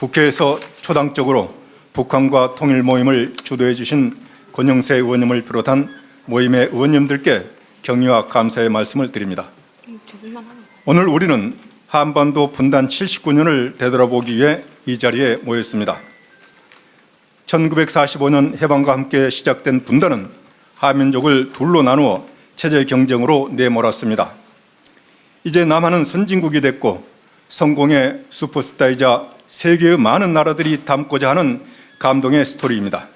국회에서 초당적으로 북한과 통일 모임을 주도해 주신 권영세 의원님을 비롯한 모임의 의원님들께 격려와 감사의 말씀을 드립니다. 오늘 우리는 한반도 분단 79년을 되돌아보기 위해 이 자리에 모였습니다. 1945년 해방과 함께 시작된 분단은 한민족을 둘로 나누어 체제 경쟁으로 내몰았습니다. 이제 남한은 선진국이 됐고 성공의 슈퍼스타이자 세계의 많은 나라들이 담고자 하는 감동의 스토리입니다.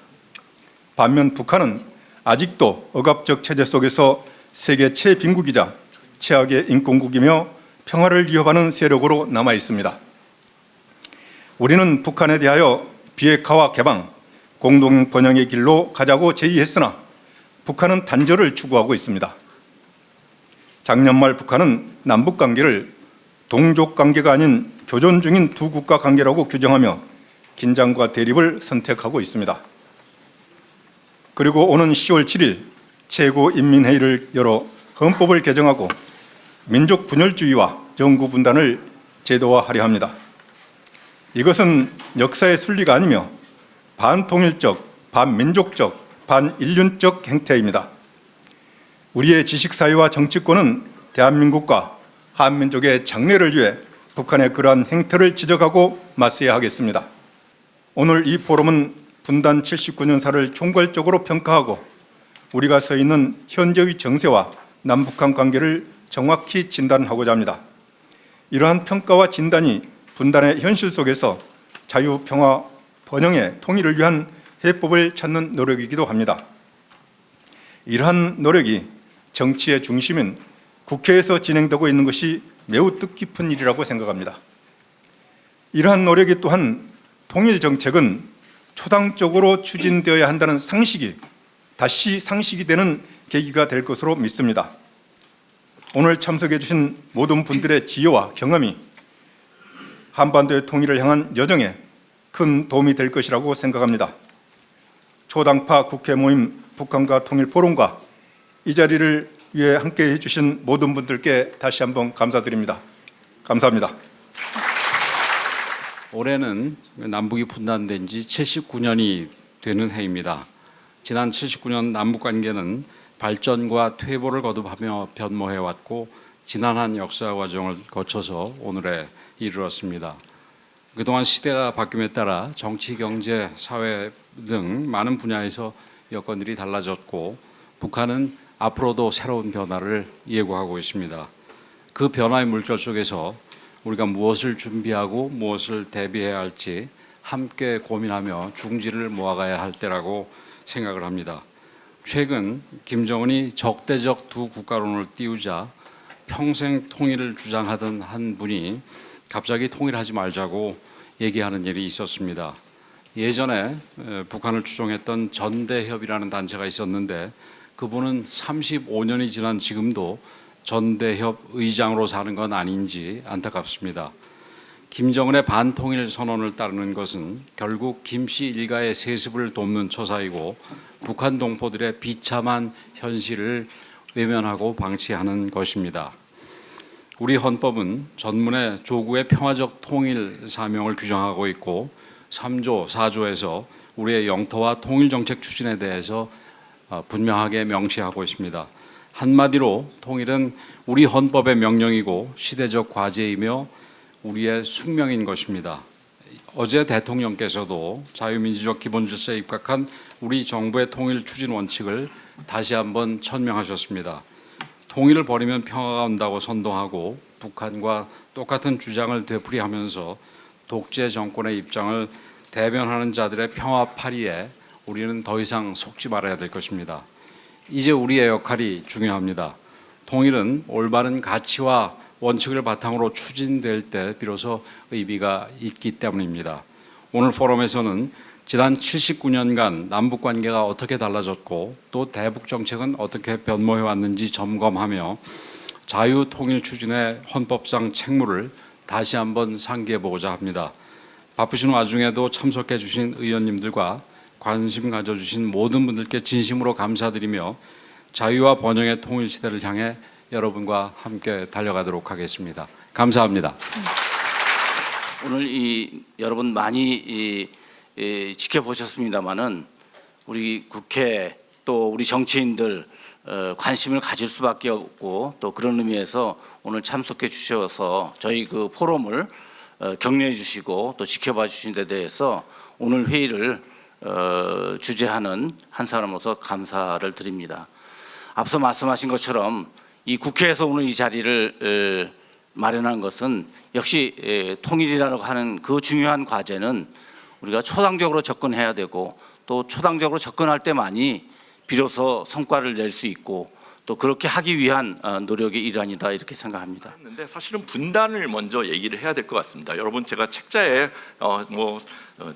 반면 북한은 아직도 억압적 체제 속에서 세계 최빈국이자 최악의 인권국이며 평화를 위협하는 세력으로 남아 있습니다. 우리는 북한에 대하여 비핵화와 개방, 공동 번영의 길로 가자고 제의했으나 북한은 단절을 추구하고 있습니다. 작년 말 북한은 남북 관계를 동족 관계가 아닌 교전 중인 두 국가 관계라고 규정하며 긴장과 대립을 선택하고 있습니다. 그리고 오는 10월 7일 최고인민회의를 열어 헌법을 개정하고 민족 분열주의와 정구 분단을 제도화하려 합니다. 이것은 역사의 순리가 아니며 반통일적, 반민족적, 반인륜적 행태입니다. 우리의 지식사회와 정치권은 대한민국과 한민족의 장래를 위해 북한의 그러한 행태를 지적하고 맞서야 하겠습니다. 오늘 이 포럼은 분단 79년사를 총괄적으로 평가하고 우리가 서 있는 현재의 정세와 남북한 관계를 정확히 진단하고자 합니다. 이러한 평가와 진단이 분단의 현실 속에서 자유, 평화, 번영의 통일을 위한 해법을 찾는 노력이기도 합니다. 이러한 노력이 정치의 중심인 국회에서 진행되고 있는 것이 매우 뜻깊은 일이라고 생각합니다. 이러한 노력이 또한 통일 정책은 초당적으로 추진되어야 한다는 상식이 다시 상식이 되는 계기가 될 것으로 믿습니다. 오늘 참석해 주신 모든 분들의 지혜와 경험이 한반도의 통일을 향한 여정에 큰 도움이 될 것이라고 생각합니다. 초당파 국회 모임 북한과 통일 포럼과 이 자리를 위해 함께 해주신 모든 분들께 다시 한번 감사드립니다. 감사합니다. 올해는 남북이 분단된 지 79년이 되는 해입니다. 지난 79년 남북관계는 발전과 퇴보를 거듭하며 변모해왔고 지난한 역사 과정을 거쳐서 오늘에 이르렀습니다. 그동안 시대가 바뀜에 따라 정치, 경제, 사회 등 많은 분야에서 여건들이 달라졌고 북한은 앞으로도 새로운 변화를 예고하고 있습니다. 그 변화의 물결 속에서 우리가 무엇을 준비하고 무엇을 대비해야 할지 함께 고민하며 중지를 모아가야 할 때라고 생각을 합니다. 최근 김정은이 적대적 두 국가론을 띄우자 평생 통일을 주장하던 한 분이 갑자기 통일하지 말자고 얘기하는 일이 있었습니다. 예전에 북한을 추종했던 전대협이라는 단체가 있었는데 그분은 35년이 지난 지금도 전대협 의장으로 사는 건 아닌지 안타깝습니다. 김정은의 반통일 선언을 따르는 것은 결국 김씨 일가의 세습을 돕는 처사이고 북한 동포들의 비참한 현실을 외면하고 방치하는 것입니다. 우리 헌법은 전문에 조국의 평화적 통일 사명을 규정하고 있고 3조, 4조에서 우리의 영토와 통일 정책 추진에 대해서 분명하게 명시하고 있습니다. 한마디로 통일은 우리 헌법의 명령이고 시대적 과제이며 우리의 숙명인 것입니다. 어제 대통령께서도 자유민주적 기본질서에 입각한 우리 정부의 통일 추진 원칙을 다시 한번 천명하셨습니다. 통일을 버리면 평화가 온다고 선동하고 북한과 똑같은 주장을 되풀이하면서 독재 정권의 입장을 대변하는 자들의 평화 파리에 우리는 더 이상 속지 말아야 될 것입니다. 이제 우리의 역할이 중요합니다. 통일은 올바른 가치와 원칙을 바탕으로 추진될 때 비로소 의미가 있기 때문입니다. 오늘 포럼에서는 지난 79년간 남북 관계가 어떻게 달라졌고 또 대북 정책은 어떻게 변모해 왔는지 점검하며 자유 통일 추진의 헌법상 책무를 다시 한번 상기해 보고자 합니다. 바쁘신 와중에도 참석해 주신 의원님들과 관심 가져주신 모든 분들께 진심으로 감사드리며 자유와 번영의 통일 시대를 향해 여러분과 함께 달려가도록 하겠습니다. 감사합니다. 오늘 여러분 많이 지켜보셨습니다마는 우리 국회 또 우리 정치인들 관심을 가질 수밖에 없고 또 그런 의미에서 오늘 참석해 주셔서 저희 그 포럼을 격려해 주시고 또 지켜봐 주신 데 대해서 오늘 회의를 주재하는 한 사람으로서 감사를 드립니다. 앞서 말씀하신 것처럼 이 국회에서 오늘 이 자리를 마련한 것은 역시 통일이라고 하는 그 중요한 과제는 우리가 초당적으로 접근해야 되고 또 초당적으로 접근할 때만이 비로소 성과를 낼 수 있고 또 그렇게 하기 위한 노력의 일환이다 이렇게 생각합니다. 근데 사실은 분단을 먼저 얘기를 해야 될 것 같습니다. 여러분 제가 책자에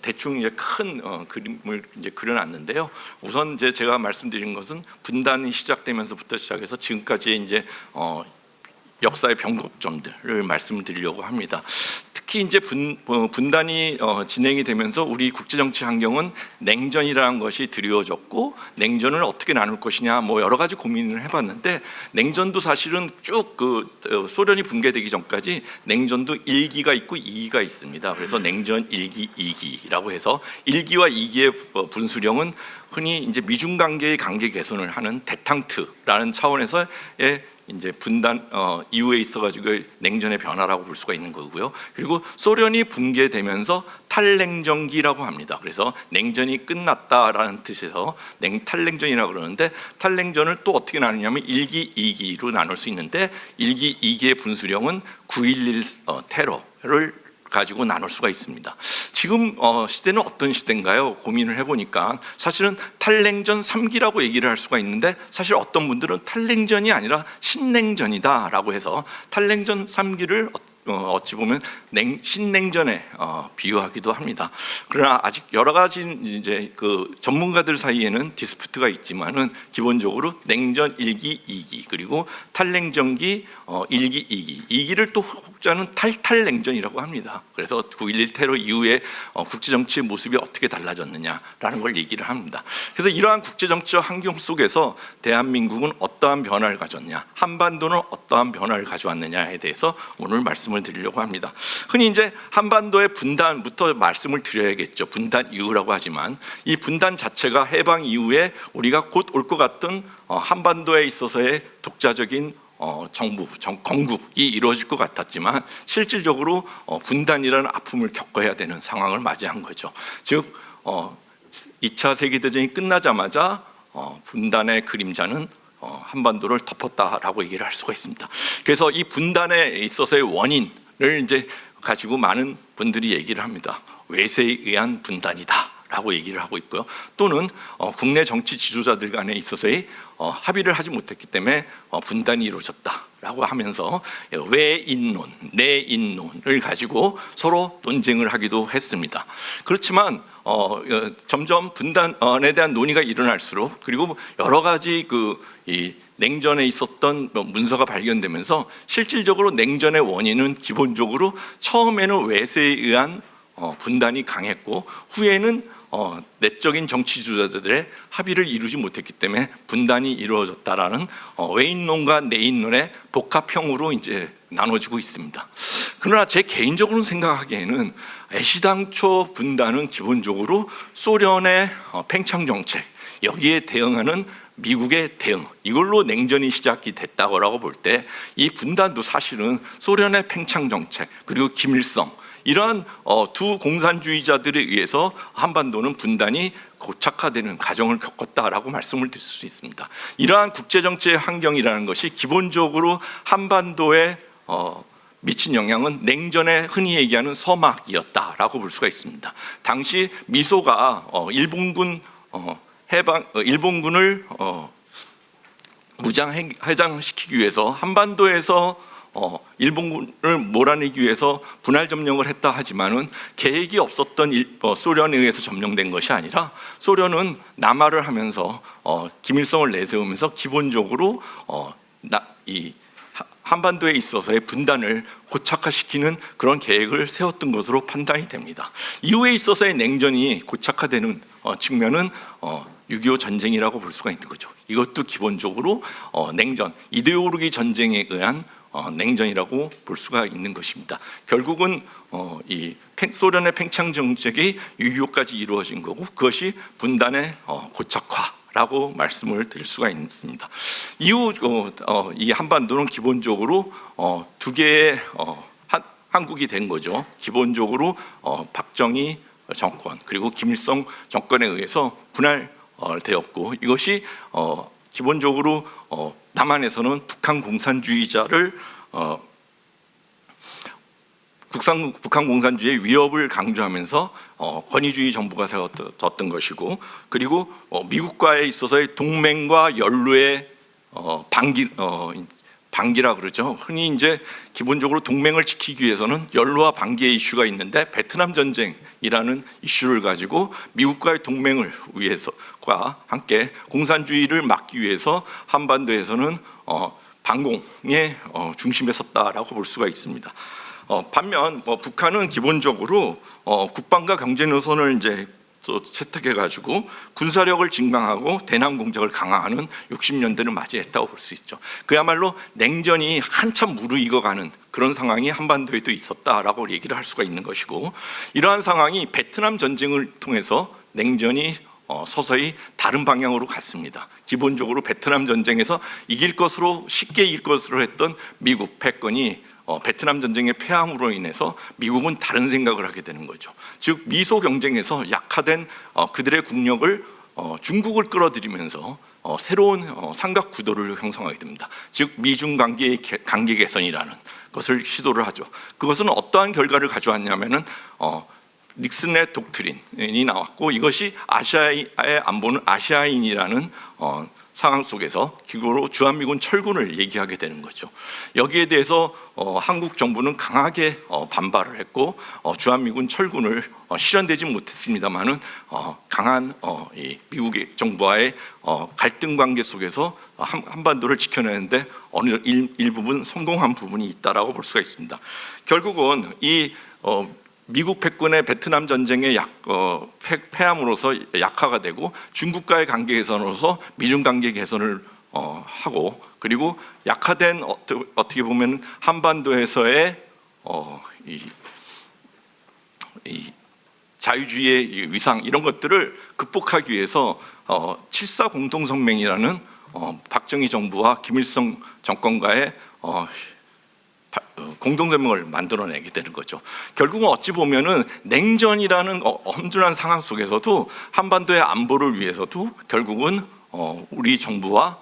대충 이제 큰 그림을 이제 그려놨는데요. 우선 이제 제가 말씀드린 것은 분단이 시작되면서부터 시작해서 지금까지의 이제 역사의 변곡점들을 말씀을 드리려고 합니다. 특히 이제 분단이 진행이 되면서 우리 국제 정치 환경은 냉전이라는 것이 드리워졌고 냉전을 어떻게 나눌 것이냐 뭐 여러 가지 고민을 해봤는데 냉전도 사실은 쭉 소련이 붕괴되기 전까지 냉전도 1기가 있고 2기가 있습니다. 그래서 냉전 1기, 2기라고 해서 1기와 2기의 분수령은 흔히 이제 미중 관계의 관계 개선을 하는 데탕트라는 차원에서의 이제 분단 이후에 있어가지고 냉전의 변화라고 볼 수가 있는 거고요. 그리고 소련이 붕괴되면서 탈냉전기라고 합니다. 그래서 냉전이 끝났다라는 뜻에서 탈냉전이라고 그러는데 탈냉전을 또 어떻게 나누냐면 1기, 2기로 나눌 수 있는데 1기, 2기의 분수령은 9.11 테러를 가지고 나눌 수가 있습니다. 지금 시대는 어떤 시대인가요? 고민을 해보니까 사실은 탈냉전 3기라고 얘기를 할 수가 있는데 사실 어떤 분들은 탈냉전이 아니라 신냉전이다라고 해서 탈냉전 3기를 어찌 보면 신냉전에 비유하기도 합니다. 그러나 아직 여러 가지 이제 그 전문가들 사이에는 디스푸트가 있지만은 기본적으로 냉전 1기, 2기 그리고 탈냉전기 1기, 2기 2기를 또 혹자는 탈탈냉전이라고 합니다. 그래서 9.11 테러 이후에 국제 정치의 모습이 어떻게 달라졌느냐라는 걸 얘기를 합니다. 그래서 이러한 국제 정치적 환경 속에서 대한민국은 어떠한 변화를 가졌냐, 한반도는 어떠한 변화를 가져왔느냐에 대해서 오늘 말씀을 드리려고 합니다. 흔히 이제 한반도의 분단부터 말씀을 드려야겠죠. 분단 이후라고 하지만 이 분단 자체가 해방 이후에 우리가 곧 올 것 같은 한반도에 있어서의 독자적인 정부, 건국이 이루어질 것 같았지만 실질적으로 분단이라는 아픔을 겪어야 되는 상황을 맞이한 거죠. 즉 2차 세계대전이 끝나자마자 분단의 그림자는 한반도를 덮었다라고 얘기를 할 수가 있습니다. 그래서 이 분단에 있어서의 원인을 이제 가지고 많은 분들이 얘기를 합니다. 외세에 의한 분단이다라고 얘기를 하고 있고요. 또는 국내 정치 지도자들 간에 있어서의 합의를 하지 못했기 때문에 분단이 이루어졌다라고 하면서 외인론, 내인론을 가지고 서로 논쟁을 하기도 했습니다. 그렇지만 점점 분단에 대한 논의가 일어날수록 그리고 여러 가지 이 냉전에 있었던 문서가 발견되면서 실질적으로 냉전의 원인은 기본적으로 처음에는 외세에 의한 분단이 강했고 후에는 내적인 정치 지도자들의 합의를 이루지 못했기 때문에 분단이 이루어졌다라는 외인론과 내인론의 복합형으로 이제 나눠지고 있습니다. 그러나 제 개인적으로 생각하기에는 애시당초 분단은 기본적으로 소련의 팽창 정책 여기에 대응하는 미국의 대응 이걸로 냉전이 시작이 됐다고 볼 때 이 분단도 사실은 소련의 팽창 정책 그리고 김일성 이러한 두 공산주의자들에 의해서 한반도는 분단이 고착화되는 과정을 겪었다라고 말씀을 드릴 수 있습니다. 이러한 국제정치의 환경이라는 것이 기본적으로 한반도에 미친 영향은 냉전에 흔히 얘기하는 서막이었다라고 볼 수가 있습니다. 당시 미소가 일본군을 무장 해장시키기 위해서 한반도에서 일본군을 몰아내기 위해서 분할 점령을 했다 하지만은 계획이 없었던 소련에 의해서 점령된 것이 아니라 소련은 남하를 하면서 김일성을 내세우면서 기본적으로 이 한반도에 있어서의 분단을 고착화시키는 그런 계획을 세웠던 것으로 판단이 됩니다. 이후에 있어서의 냉전이 고착화되는 측면은 6.25 전쟁이라고 볼 수가 있는 거죠. 이것도 기본적으로 냉전, 이데올로기 전쟁에 의한 냉전이라고 볼 수가 있는 것입니다. 결국은 소련의 팽창 정책이 6.25까지 이루어진 거고 그것이 분단의 고착화라고 말씀을 드릴 수가 있습니다. 이후 이 한반도는 기본적으로 두 개의 한국이 된 거죠. 기본적으로 박정희 정권 그리고 김일성 정권에 의해서 분할되었고 이것이 기본적으로 남한에서는 북한 공산주의자를 북한 공산주의의 위협을 강조하면서 권위주의 정부가 세웠던 것이고 그리고 미국과에 있어서의 동맹과 연루의 반기라 그러죠. 흔히 이제 기본적으로 동맹을 지키기 위해서는 연루와 반기의 이슈가 있는데 베트남 전쟁이라는 이슈를 가지고 미국과의 동맹을 위해서과 함께 공산주의를 막기 위해서 한반도에서는 반공의 중심에 섰다라고 볼 수가 있습니다. 반면 북한은 기본적으로 국방과 경제 노선을 이제 채택해 가지고 군사력을 증강하고 대남 공작을 강화하는 60년대를 맞이했다고 볼 수 있죠. 그야말로 냉전이 한참 무르익어가는 그런 상황이 한반도에도 있었다라고 얘기를 할 수가 있는 것이고 이러한 상황이 베트남 전쟁을 통해서 냉전이 서서히 다른 방향으로 갔습니다. 기본적으로 베트남 전쟁에서 쉽게 이길 것으로 했던 미국 패권이 베트남 전쟁의 패함으로 인해서 미국은 다른 생각을 하게 되는 거죠. 즉 미소 경쟁에서 약화된 그들의 국력을 중국을 끌어들이면서 새로운 삼각 구도를 형성하게 됩니다. 즉 미중 관계 개선이라는 것을 시도를 하죠. 그것은 어떠한 결과를 가져왔냐면은 닉슨의 독트린이 나왔고 이것이 아시아의 안보는 아시아인이라는 상황 속에서 기고로 주한미군 철군을 얘기하게 되는 거죠. 여기에 대해서 한국 정부는 강하게 반발을 했고 주한미군 철군을 실현되지 못했습니다만은 강한 이 미국의 정부와의 갈등 관계 속에서 한반도를 지켜내는데 어느 일부분 성공한 부분이 있다라고 볼 수가 있습니다. 결국은 이 미국 패권의 베트남 전쟁의 패함으로써 약화가 되고 중국과의 관계 개선으로서 미중 관계 개선을 하고 그리고 약화된 어떻게 보면 한반도에서의 이 자유주의의 위상 이런 것들을 극복하기 위해서 7.4 공동성명이라는 박정희 정부와 김일성 정권과의 공동성명을 만들어내게 되는 거죠. 결국은 어찌 보면은 냉전이라는 험준한 상황 속에서도 한반도의 안보를 위해서도 결국은 우리 정부와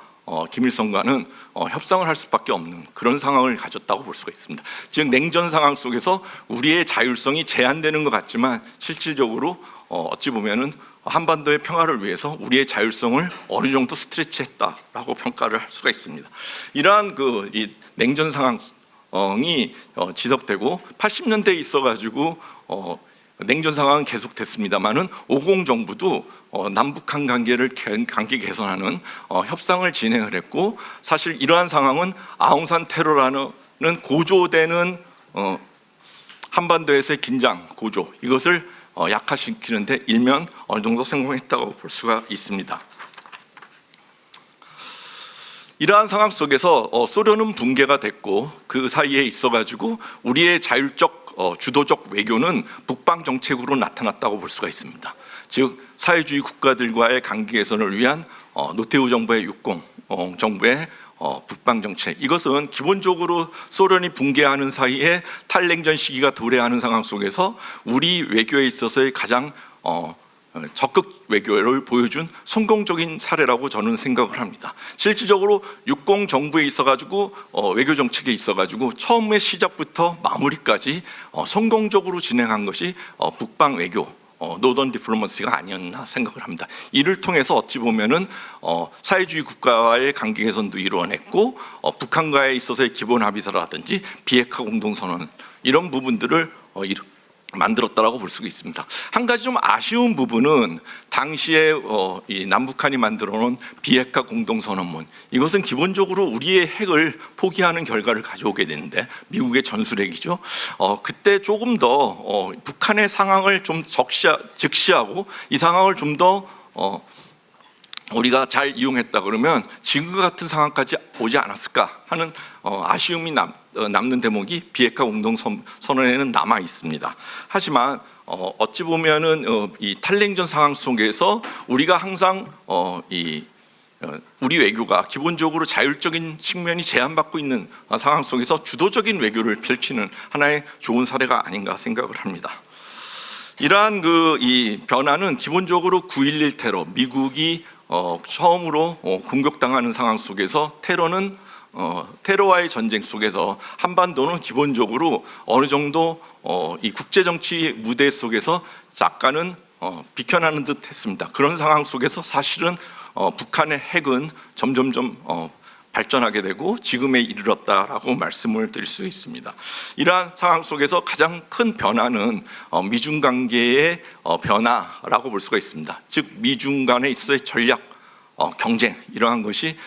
김일성과는 협상을 할 수밖에 없는 그런 상황을 가졌다고 볼 수가 있습니다. 즉 냉전 상황 속에서 우리의 자율성이 제한되는 것 같지만 실질적으로 어찌 보면은 한반도의 평화를 위해서 우리의 자율성을 어느 정도 스트레치했다라고 평가를 할 수가 있습니다. 이러한 이 냉전 상황 이 지속되고 80년대에 있어가지고 냉전 상황은 계속됐습니다만은 50 정부도 남북한 관계 개선하는 협상을 진행을 했고 사실 이러한 상황은 아웅산 테러라는 고조되는 한반도에서의 긴장 고조 이것을 약화시키는데 일면 어느 정도 성공했다고 볼 수가 있습니다. 이러한 상황 속에서 소련은 붕괴가 됐고 그 사이에 있어가지고 우리의 자율적 주도적 외교는 북방 정책으로 나타났다고 볼 수가 있습니다. 즉 사회주의 국가들과의 관계 개선을 위한 노태우 정부의 60 정부의 북방 정책 이것은 기본적으로 소련이 붕괴하는 사이에 탈냉전 시기가 도래하는 상황 속에서 우리 외교에 있어서의 가장 적극 외교를 보여준 성공적인 사례라고 저는 생각을 합니다. 실질적으로 60 정부에 있어가지고 외교 정책에 있어가지고 처음의 시작부터 마무리까지 성공적으로 진행한 것이 북방 외교 노던 디플로머시가 아니었나 생각을 합니다. 이를 통해서 어찌 보면은 사회주의 국가와의 관계 개선도 이루어냈고 북한과에 있어서의 기본 합의서라든지 비핵화 공동선언 이런 부분들을 만들었다라고 볼 수가 있습니다. 한 가지 좀 아쉬운 부분은 당시에 이 남북한이 만들어놓은 비핵화 공동선언문 이것은 기본적으로 우리의 핵을 포기하는 결과를 가져오게 되는데 미국의 전술핵이죠. 그때 조금 더 북한의 상황을 좀 즉시하고 이 상황을 좀 더 우리가 잘 이용했다 그러면 지금 같은 상황까지 오지 않았을까 하는 아쉬움이 남는 대목이 비핵화 공동선언에는 남아 있습니다. 하지만 어찌 보면은 이 탈냉전 상황 속에서 우리가 항상 우리 외교가 기본적으로 자율적인 측면이 제한받고 있는 상황 속에서 주도적인 외교를 펼치는 하나의 좋은 사례가 아닌가 생각을 합니다. 이러한 이 변화는 기본적으로 9.11 테러, 미국이 처음으로 공격당하는 상황 속에서 테러와의 전쟁 속에서 한반도는 기본적으로 어느 정도 이 국제 정치 무대 속에서 약간은 비켜나는 듯 했습니다. 그런 상황 속에서 사실은 북한의 핵은 점점점 발전하게 되고 지금에 이르렀다라고 말씀을 드릴 수 있습니다. 이러한 상황 속에서 가장 큰 변화는 미중 관계의 변화라고 볼 수가 있습니다. 즉 미중 간에 있어서의 전략 경쟁 이러한 것이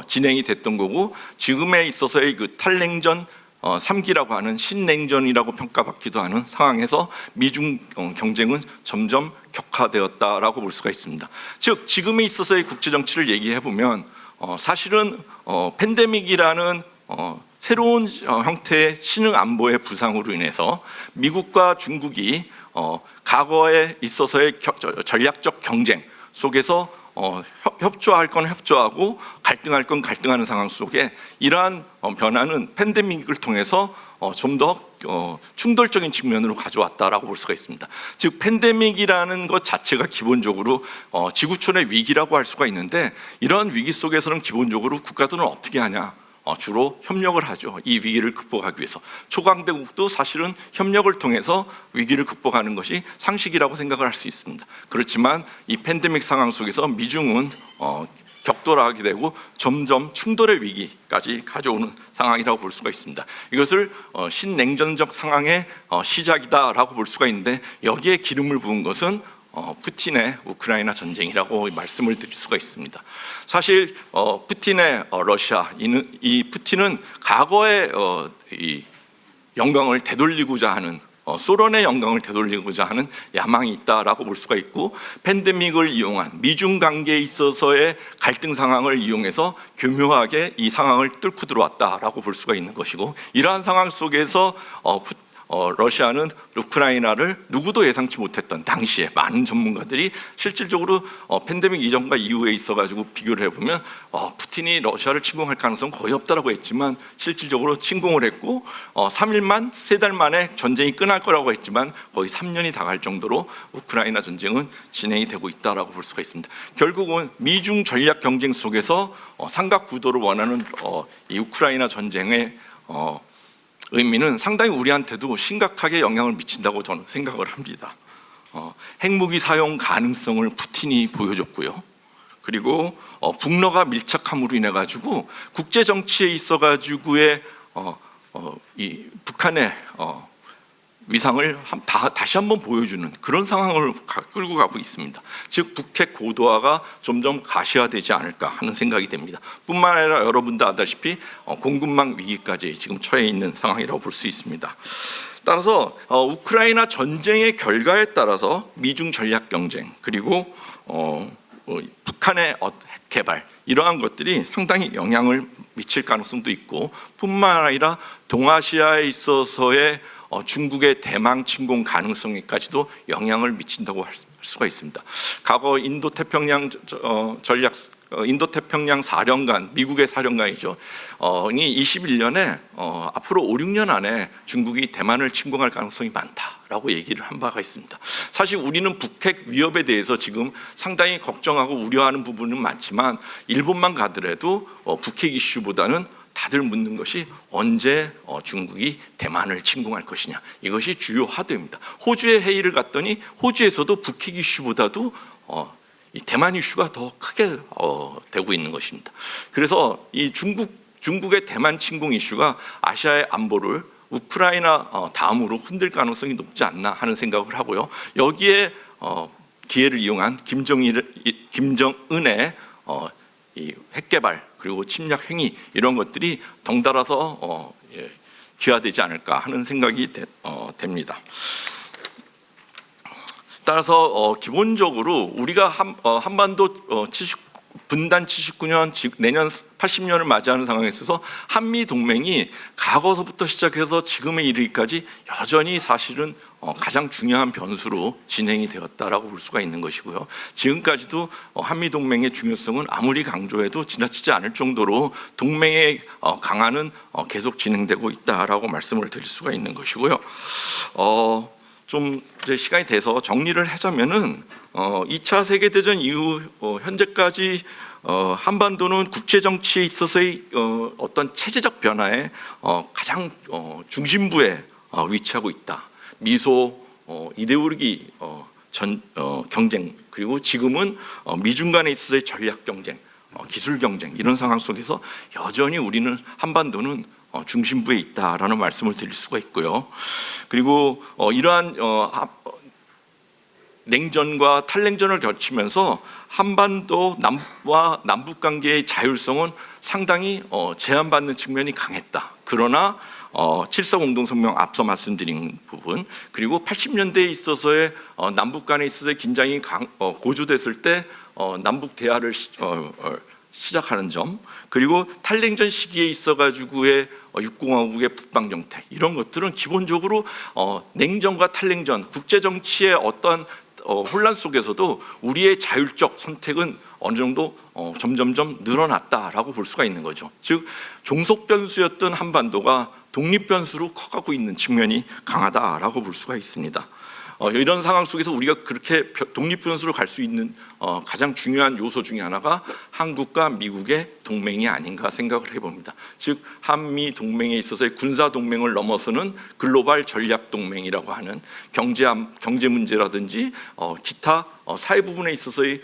진행이 됐던 거고, 지금에 있어서의 그 탈냉전 3기라고 하는 신냉전이라고 평가받기도 하는 상황에서 미중 경쟁은 점점 격화되었다라고 볼 수가 있습니다. 즉 지금에 있어서의 국제 정치를 얘기해 보면 사실은 팬데믹이라는 새로운 형태의 신흥 안보의 부상으로 인해서 미국과 중국이 과거에 있어서의 전략적 경쟁 속에서 협조할 건 협조하고 갈등할 건 갈등하는 상황 속에 이러한 변화는 팬데믹을 통해서 좀 더 충돌적인 측면으로 가져왔다라고 볼 수가 있습니다. 즉 팬데믹이라는 것 자체가 기본적으로 지구촌의 위기라고 할 수가 있는데, 이러한 위기 속에서는 기본적으로 국가들은 어떻게 하냐? 주로 협력을 하죠. 이 위기를 극복하기 위해서. 초강대국도 사실은 협력을 통해서 위기를 극복하는 것이 상식이라고 생각을 할 수 있습니다. 그렇지만 이 팬데믹 상황 속에서 미중은 격돌하게 되고 점점 충돌의 위기까지 가져오는 상황이라고 볼 수가 있습니다. 이것을 신냉전적 상황의 시작이다라고 볼 수가 있는데, 여기에 기름을 부은 것은 푸틴의 우크라이나 전쟁이라고 말씀을 드릴 수가 있습니다. 사실 푸틴의 러시아, 이 푸틴은 과거의 이 영광을 되돌리고자 하는 소련의 영광을 되돌리고자 하는 야망이 있다라고 볼 수가 있고, 팬데믹을 이용한 미중 관계에 있어서의 갈등 상황을 이용해서 교묘하게 이 상황을 뚫고 들어왔다라고 볼 수가 있는 것이고, 이러한 상황 속에서 러시아는 우크라이나를 누구도 예상치 못했던, 당시에 많은 전문가들이 실질적으로 팬데믹 이전과 이후에 있어가지고 비교를 해보면 푸틴이 러시아를 침공할 가능성은 거의 없다라고 했지만 실질적으로 침공을 했고 3일만 3달 만에 전쟁이 끝날 거라고 했지만 거의 3년이 다 갈 정도로 우크라이나 전쟁은 진행이 되고 있다라고 볼 수가 있습니다. 결국은 미중 전략 경쟁 속에서 삼각 구도를 원하는 이 우크라이나 전쟁의 의미는 상당히 우리한테도 심각하게 영향을 미친다고 저는 생각을 합니다. 핵무기 사용 가능성을 푸틴이 보여줬고요. 그리고 북러가 밀착함으로 인해 가지고 국제 정치에 있어 가지고의 이 북한의 위상을 다시 한번 보여주는 그런 상황을 끌고 가고 있습니다. 즉 북핵 고도화가 점점 가시화되지 않을까 하는 생각이 됩니다. 뿐만 아니라 여러분도 아다시피 공급망 위기까지 지금 처해 있는 상황이라고 볼 수 있습니다. 따라서 우크라이나 전쟁의 결과에 따라서 미중 전략 경쟁, 그리고 북한의 핵 개발, 이러한 것들이 상당히 영향을 미칠 가능성도 있고, 뿐만 아니라 동아시아에 있어서의 중국의 대망 침공 가능성에까지도 영향을 미친다고 할 수가 있습니다. 과거 인도태평양 사령관, 미국의 사령관이죠. 이 21년에 앞으로 5, 6년 안에 중국이 대만을 침공할 가능성이 많다라고 얘기를 한 바가 있습니다. 사실 우리는 북핵 위협에 대해서 지금 상당히 걱정하고 우려하는 부분은 많지만, 일본만 가더라도 북핵 이슈보다는 다들 묻는 것이 언제 중국이 대만을 침공할 것이냐, 이것이 주요 화두입니다. 호주에 회의를 갔더니 호주에서도 북핵 이슈보다도 이 대만 이슈가 더 크게 되고 있는 것입니다. 그래서 이 중국의 대만 침공 이슈가 아시아의 안보를 우크라이나 다음으로 흔들 가능성이 높지 않나 하는 생각을 하고요. 여기에 기회를 이용한 김정은의 이 핵개발 그리고 침략 행위, 이런 것들이 덩달아서 기화되지 않을까 하는 생각이 됩니다. 따라서 기본적으로 우리가 한반도 분단 79년, 내년 80년을 맞이하는 상황에 있어서 한미 동맹이 과거서부터 시작해서 지금에 이르기까지 여전히 사실은 가장 중요한 변수로 진행이 되었다라고 볼 수가 있는 것이고요. 지금까지도 한미 동맹의 중요성은 아무리 강조해도 지나치지 않을 정도로 동맹의 강화는 계속 진행되고 있다라고 말씀을 드릴 수가 있는 것이고요. 좀 이제 시간이 돼서 정리를 하자면은 2차 세계대전 이후 현재까지 한반도는 국제 정치에 있어서의 어떤 체제적 변화의 가장 중심부에 위치하고 있다. 미소 이데올로기 경쟁, 그리고 지금은 미중 간에 있어서의 전략 경쟁, 기술 경쟁, 이런 상황 속에서 여전히 우리는 한반도는 중심부에 있다라는 말씀을 드릴 수가 있고요. 그리고 이러한 냉전과 탈냉전을 거치면서 한반도 남과 남북 관계의 자율성은 상당히 제한받는 측면이 강했다. 그러나 7.4 공동성명 앞서 말씀드린 부분, 그리고 80년대에 있어서의 남북 간에 있어서의 긴장이 고조됐을 때 남북 대화를 시작하는 점, 그리고 탈냉전 시기에 있어가지고의 육공화국의 북방 정책, 이런 것들은 기본적으로 냉전과 탈냉전, 국제 정치의 어떤 혼란 속에서도 우리의 자율적 선택은 어느 정도 점점점 늘어났다라고 볼 수가 있는 거죠. 즉 종속 변수였던 한반도가 독립 변수로 커가고 있는 측면이 강하다라고 볼 수가 있습니다. 이런 상황 속에서 우리가 그렇게 독립 변수로 갈 수 있는 가장 중요한 요소 중에 하나가 한국과 미국의 동맹이 아닌가 생각을 해봅니다. 즉 한미 동맹에 있어서의 군사 동맹을 넘어서는 글로벌 전략 동맹이라고 하는 경제 문제라든지 기타 사회 부분에 있어서의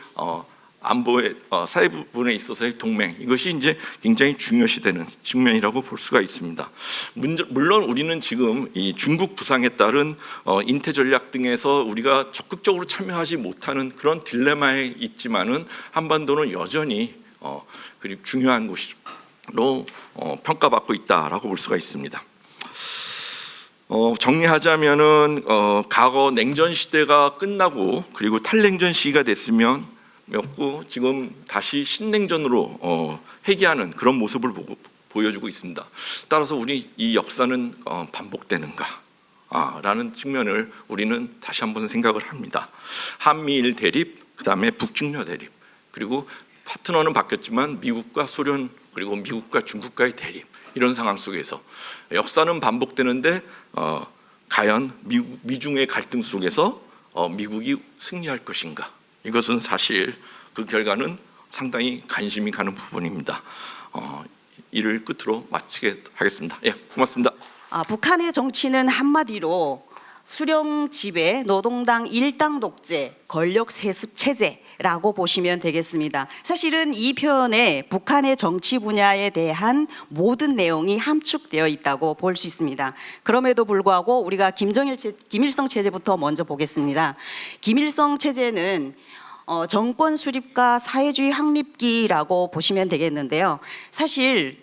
안보의 사회 부분에 있어서의 동맹, 이것이 이제 굉장히 중요시되는 측면이라고 볼 수가 있습니다. 물론 우리는 지금 이 중국 부상에 따른 인태 전략 등에서 우리가 적극적으로 참여하지 못하는 그런 딜레마에 있지만은 한반도는 여전히 그리고 중요한 곳으로 평가받고 있다라고 볼 수가 있습니다. 정리하자면은 과거 냉전 시대가 끝나고 그리고 탈냉전 시기가 됐으면 고 지금 다시 신냉전으로 회귀하는 그런 모습을 보여주고 있습니다. 따라서 우리 이 역사는 반복되는가? 라는 측면을 우리는 다시 한번 생각을 합니다. 한미일 대립, 그 다음에 북중러 대립, 그리고 파트너는 바뀌었지만 미국과 소련, 그리고 미국과 중국과의 대립, 이런 상황 속에서 역사는 반복되는데 과연 미중의 갈등 속에서 미국이 승리할 것인가? 이것은 사실 그 결과는 상당히 관심이 가는 부분입니다. 이를 끝으로 마치게 하겠습니다. 예, 고맙습니다. 북한의 정치는 한마디로 수령 지배, 노동당 일당 독재, 권력 세습 체제라고 보시면 되겠습니다. 사실은 이 표현에 북한의 정치 분야에 대한 모든 내용이 함축되어 있다고 볼 수 있습니다. 그럼에도 불구하고 우리가 김일성 체제부터 먼저 보겠습니다. 김일성 체제는 정권 수립과 사회주의 확립기라고 보시면 되겠는데요. 사실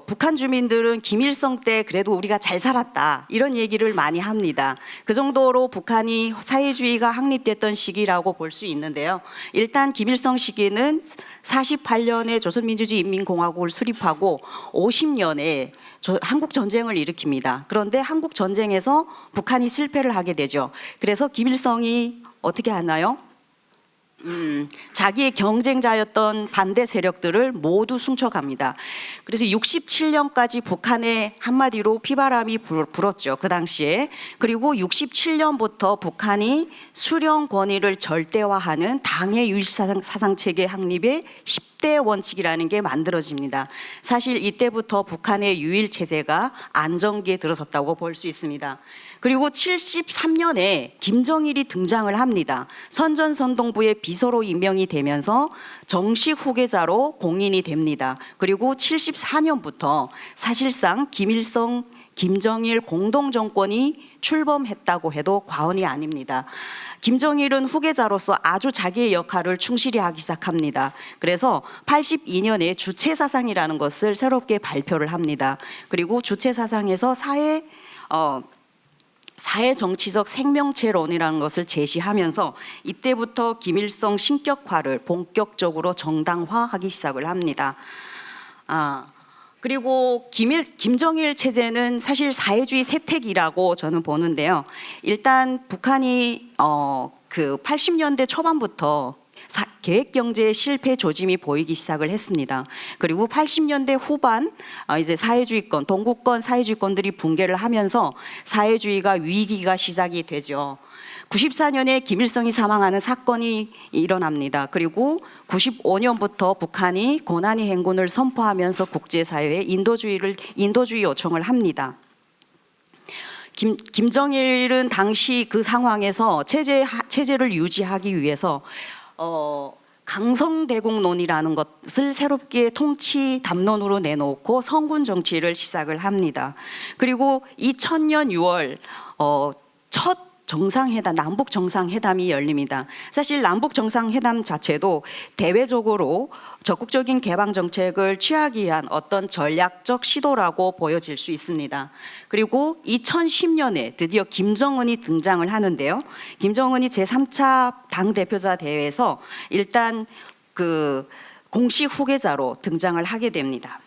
북한 주민들은 김일성 때 그래도 우리가 잘 살았다, 이런 얘기를 많이 합니다. 그 정도로 북한이 사회주의가 확립됐던 시기라고 볼 수 있는데요. 일단 김일성 시기는 48년에 조선민주주의인민공화국을 수립하고 50년에 한국 전쟁을 일으킵니다. 그런데 한국 전쟁에서 북한이 실패를 하게 되죠. 그래서 김일성이 어떻게 하나요? 자기의 경쟁자였던 반대 세력들을 모두 숭쳐갑니다. 그래서 67년까지 북한에 한마디로 피바람이 불었죠, 그 당시에. 그리고 67년부터 북한이 수령 권위를 절대화하는 당의 유일사상체계 확립의 10대 원칙이라는 게 만들어집니다. 사실 이때부터 북한의 유일체제가 안정기에 들어섰다고 볼 수 있습니다. 그리고 73년에 김정일이 등장을 합니다. 선전선동부의 비서로 임명이 되면서 정식 후계자로 공인이 됩니다. 그리고 74년부터 사실상 김일성, 김정일 공동정권이 출범했다고 해도 과언이 아닙니다. 김정일은 후계자로서 아주 자기의 역할을 충실히 하기 시작합니다. 그래서 82년에 주체사상이라는 것을 새롭게 발표를 합니다. 그리고 주체사상에서 사회 정치적 생명체론이라는 것을 제시하면서 이때부터 김일성 신격화를 본격적으로 정당화하기 시작을 합니다. 그리고 김정일 체제는 사실 사회주의 세택이라고 저는 보는데요. 일단 북한이 그 80년대 초반부터 계획경제의 실패 조짐이 보이기 시작을 했습니다. 그리고 80년대 후반 이제 사회주의권, 동구권 사회주의권들이 붕괴를 하면서 사회주의가 위기가 시작이 되죠. 94년에 김일성이 사망하는 사건이 일어납니다. 그리고 95년부터 북한이 고난의 행군을 선포하면서 국제사회에 인도주의 요청을 합니다. 김정일은 당시 그 상황에서 체제를 유지하기 위해서 강성대국론이라는 것을 새롭게 통치 담론으로 내놓고 성군 정치를 시작을 합니다. 그리고 2000년 6월 첫 정상회담, 남북 정상회담이 열립니다. 사실 남북 정상회담 자체도 대외적으로 적극적인 개방 정책을 취하기 위한 어떤 전략적 시도라고 보여질 수 있습니다. 그리고 2010년에 드디어 김정은이 등장을 하는데요. 김정은이 제3차 당대표자 대회에서 일단 그 공식 후계자로 등장을 하게 됩니다.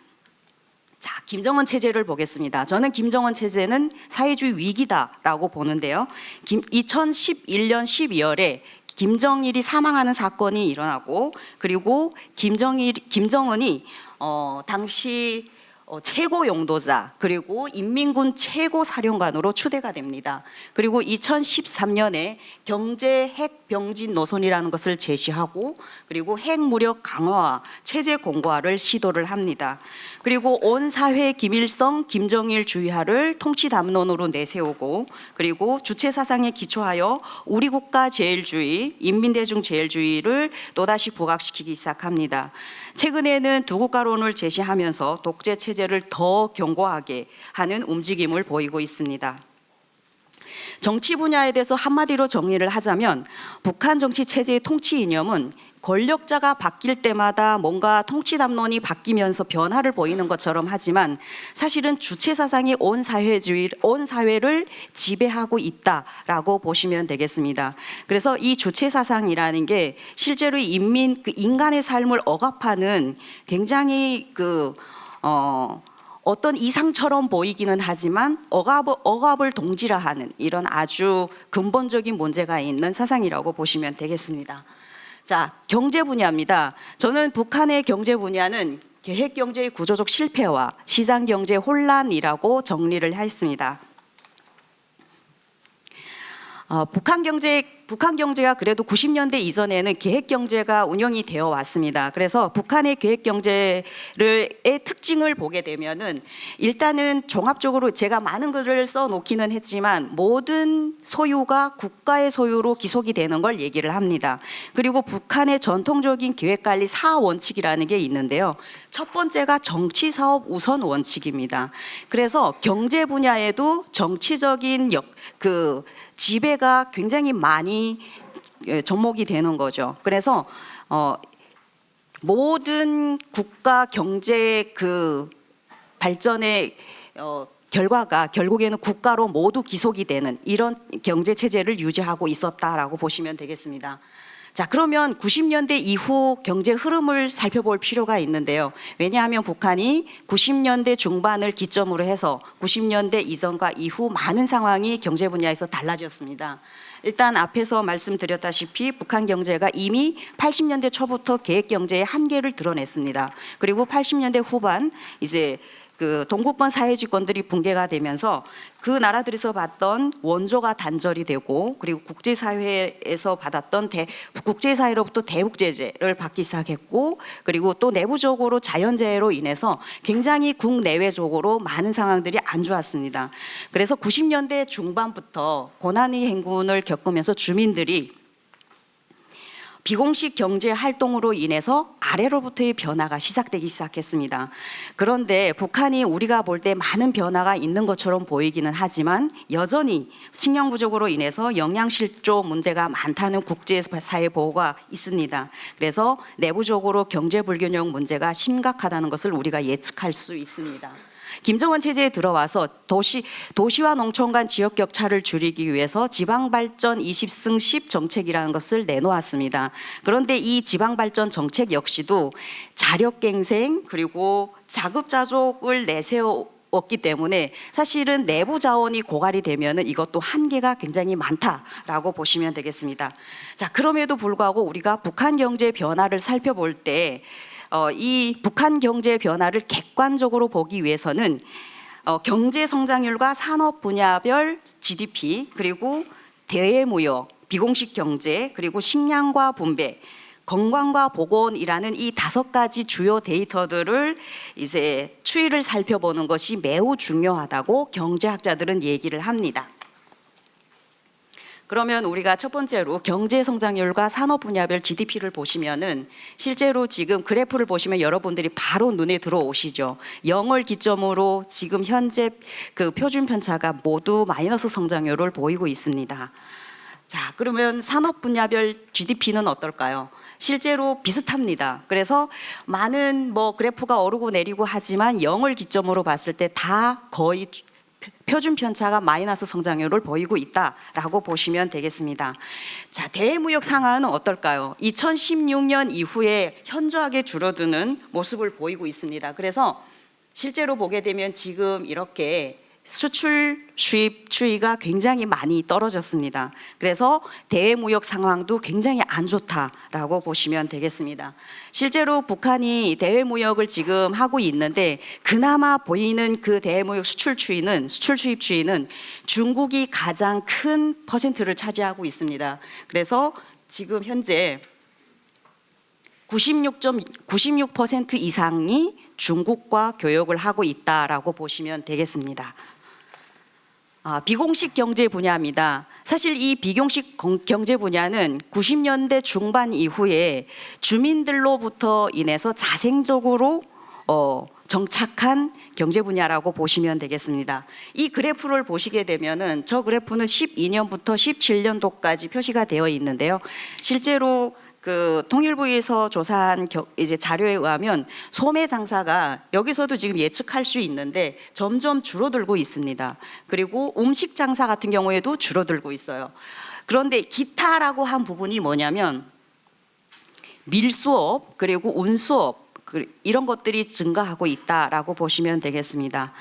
자, 김정은 체제를 보겠습니다. 저는 김정은 체제는 사회주의 위기다라고 보는데요. 2011년 12월에 김정일이 사망하는 사건이 일어나고, 그리고 김정은이 당시 최고 용도자, 그리고 인민군 최고 사령관으로 추대가 됩니다. 그리고 2013년에 경제 핵 병진 노선이라는 것을 제시하고, 그리고 핵 무력 강화와 체제 공고화를 시도를 합니다. 그리고 온 사회 김일성, 김정일 주의화를 통치 담론으로 내세우고, 그리고 주체 사상에 기초하여 우리 국가 제일주의, 인민대중 제일주의를 또다시 부각시키기 시작합니다. 최근에는 두 국가론을 제시하면서 독재 체제를 더 견고하게 하는 움직임을 보이고 있습니다. 정치 분야에 대해서 한마디로 정리를 하자면, 북한 정치 체제의 통치 이념은 권력자가 바뀔 때마다 뭔가 통치 담론이 바뀌면서 변화를 보이는 것처럼 하지만, 사실은 주체 사상이 온 사회를 지배하고 있다라고 보시면 되겠습니다. 그래서 이 주체 사상이라는 게 실제로 인간의 삶을 억압하는 굉장히 어떤 이상처럼 보이기는 하지만 억압을 동질화하는 이런 아주 근본적인 문제가 있는 사상이라고 보시면 되겠습니다. 자, 경제 분야입니다. 저는 북한의 경제 분야는 계획경제의 구조적 실패와 시장경제 혼란이라고 정리를 했습니다. 북한 경제가 그래도 90년대 이전에는 계획경제가 운영이 되어 왔습니다. 그래서 북한의 계획경제의 특징을 보게 되면은, 일단은 종합적으로 제가 많은 글을 써놓기는 했지만 모든 소유가 국가의 소유로 기속이 되는 걸 얘기를 합니다. 그리고 북한의 전통적인 계획관리 4원칙이라는 게 있는데요. 첫 번째가 정치사업 우선 원칙입니다. 그래서 경제 분야에도 정치적인 지배가 굉장히 많이 접목이 되는 거죠. 그래서 모든 국가 경제 발전의 결과가 결국에는 국가로 모두 기속이 되는 이런 경제 체제를 유지하고 있었다라고 보시면 되겠습니다. 자, 그러면 90년대 이후 경제 흐름을 살펴볼 필요가 있는데요. 왜냐하면 북한이 90년대 중반을 기점으로 해서 90년대 이전과 이후 많은 상황이 경제 분야에서 달라졌습니다. 일단 앞에서 말씀드렸다시피 북한 경제가 이미 80년대 초부터 계획 경제의 한계를 드러냈습니다. 그리고 80년대 후반 이제 동구권 사회주의권들이 붕괴가 되면서 그 나라들에서 받던 원조가 단절이 되고, 그리고 국제사회에서 받았던 국제사회로부터 대북 제재를 받기 시작했고, 그리고 또 내부적으로 자연재해로 인해서 굉장히 국내외적으로 많은 상황들이 안 좋았습니다. 그래서 90년대 중반부터 고난의 행군을 겪으면서 주민들이 비공식 경제 활동으로 인해서 아래로부터의 변화가 시작되기 시작했습니다. 그런데 북한이 우리가 볼 때 많은 변화가 있는 것처럼 보이기는 하지만 여전히 식량 부족으로 인해서 영양실조 문제가 많다는 국제사회 보고가 있습니다. 그래서 내부적으로 경제 불균형 문제가 심각하다는 것을 우리가 예측할 수 있습니다. 김정은 체제에 들어와서 도시와 농촌 간 지역 격차를 줄이기 위해서 지방발전 20승 10 정책이라는 것을 내놓았습니다. 그런데 이 지방발전 정책 역시도 자력갱생 그리고 자급자족을 내세웠기 때문에 사실은 내부 자원이 고갈이 되면은 이것도 한계가 굉장히 많다라고 보시면 되겠습니다. 자, 그럼에도 불구하고 우리가 북한 경제 변화를 살펴볼 때 이 북한 경제 변화를 객관적으로 보기 위해서는 경제 성장률과 산업 분야별 GDP 그리고 대외무역, 비공식 경제 그리고 식량과 분배, 건강과 보건이라는 이 5가지 주요 데이터들을 이제 추이를 살펴보는 것이 매우 중요하다고 경제학자들은 얘기를 합니다. 그러면 우리가 첫 번째로 경제 성장률과 산업 분야별 GDP를 보시면은 실제로 지금 그래프를 보시면 여러분들이 바로 눈에 들어오시죠. 0을 기점으로 지금 현재 그 표준 편차가 모두 마이너스 성장률을 보이고 있습니다. 자, 그러면 산업 분야별 GDP는 어떨까요? 실제로 비슷합니다. 그래서 많은 그래프가 오르고 내리고 하지만 0을 기점으로 봤을 때 다 거의 표준 편차가 마이너스 성장률을 보이고 있다라고 보시면 되겠습니다. 자, 대외무역 상황은 어떨까요? 2016년 이후에 현저하게 줄어드는 모습을 보이고 있습니다. 그래서 실제로 보게 되면 지금 이렇게 수출 수입 추이가 굉장히 많이 떨어졌습니다. 그래서 대외무역 상황도 굉장히 안 좋다라고 보시면 되겠습니다. 실제로 북한이 대외무역을 지금 하고 있는데 그나마 보이는 그 대외무역 수출 수입 추이는 중국이 가장 큰 퍼센트를 차지하고 있습니다. 그래서 지금 현재 96% 이상이 중국과 교역을 하고 있다라고 보시면 되겠습니다. 비공식 경제 분야입니다. 사실 이 비공식 경제 분야는 90년대 중반 이후에 주민들로부터 인해서 자생적으로 정착한 경제 분야라고 보시면 되겠습니다. 이 그래프를 보시게 되면은 저 그래프는 12년부터 17년도까지 표시가 되어 있는데요. 실제로 그 통일부에서 조사한 이제 자료에 의하면 소매 장사가 여기서도 지금 예측할 수 있는데 점점 줄어들고 있습니다. 그리고 음식 장사 같은 경우에도 줄어들고 있어요. 그런데 기타라고 한 부분이 뭐냐면 밀수업 그리고 운수업 이런 것들이 증가하고 있다라고 보시면 되겠습니다.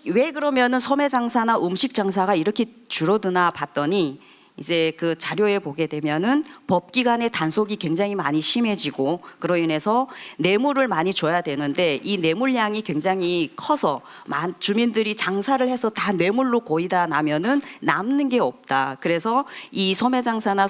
왜 그러면은 소매 장사나 음식 장사가 이렇게 줄어드나 봤더니 이제 그 자료에 보게 되면은 법기관의 단속이 굉장히 많이 심해지고 그로 인해서 뇌물을 많이 줘야 되는데 이 뇌물량이 굉장히 커서 주민들이 장사를 해서 다 뇌물로 고이다 나면은 남는 게 없다. 그래서 이 소매 장사나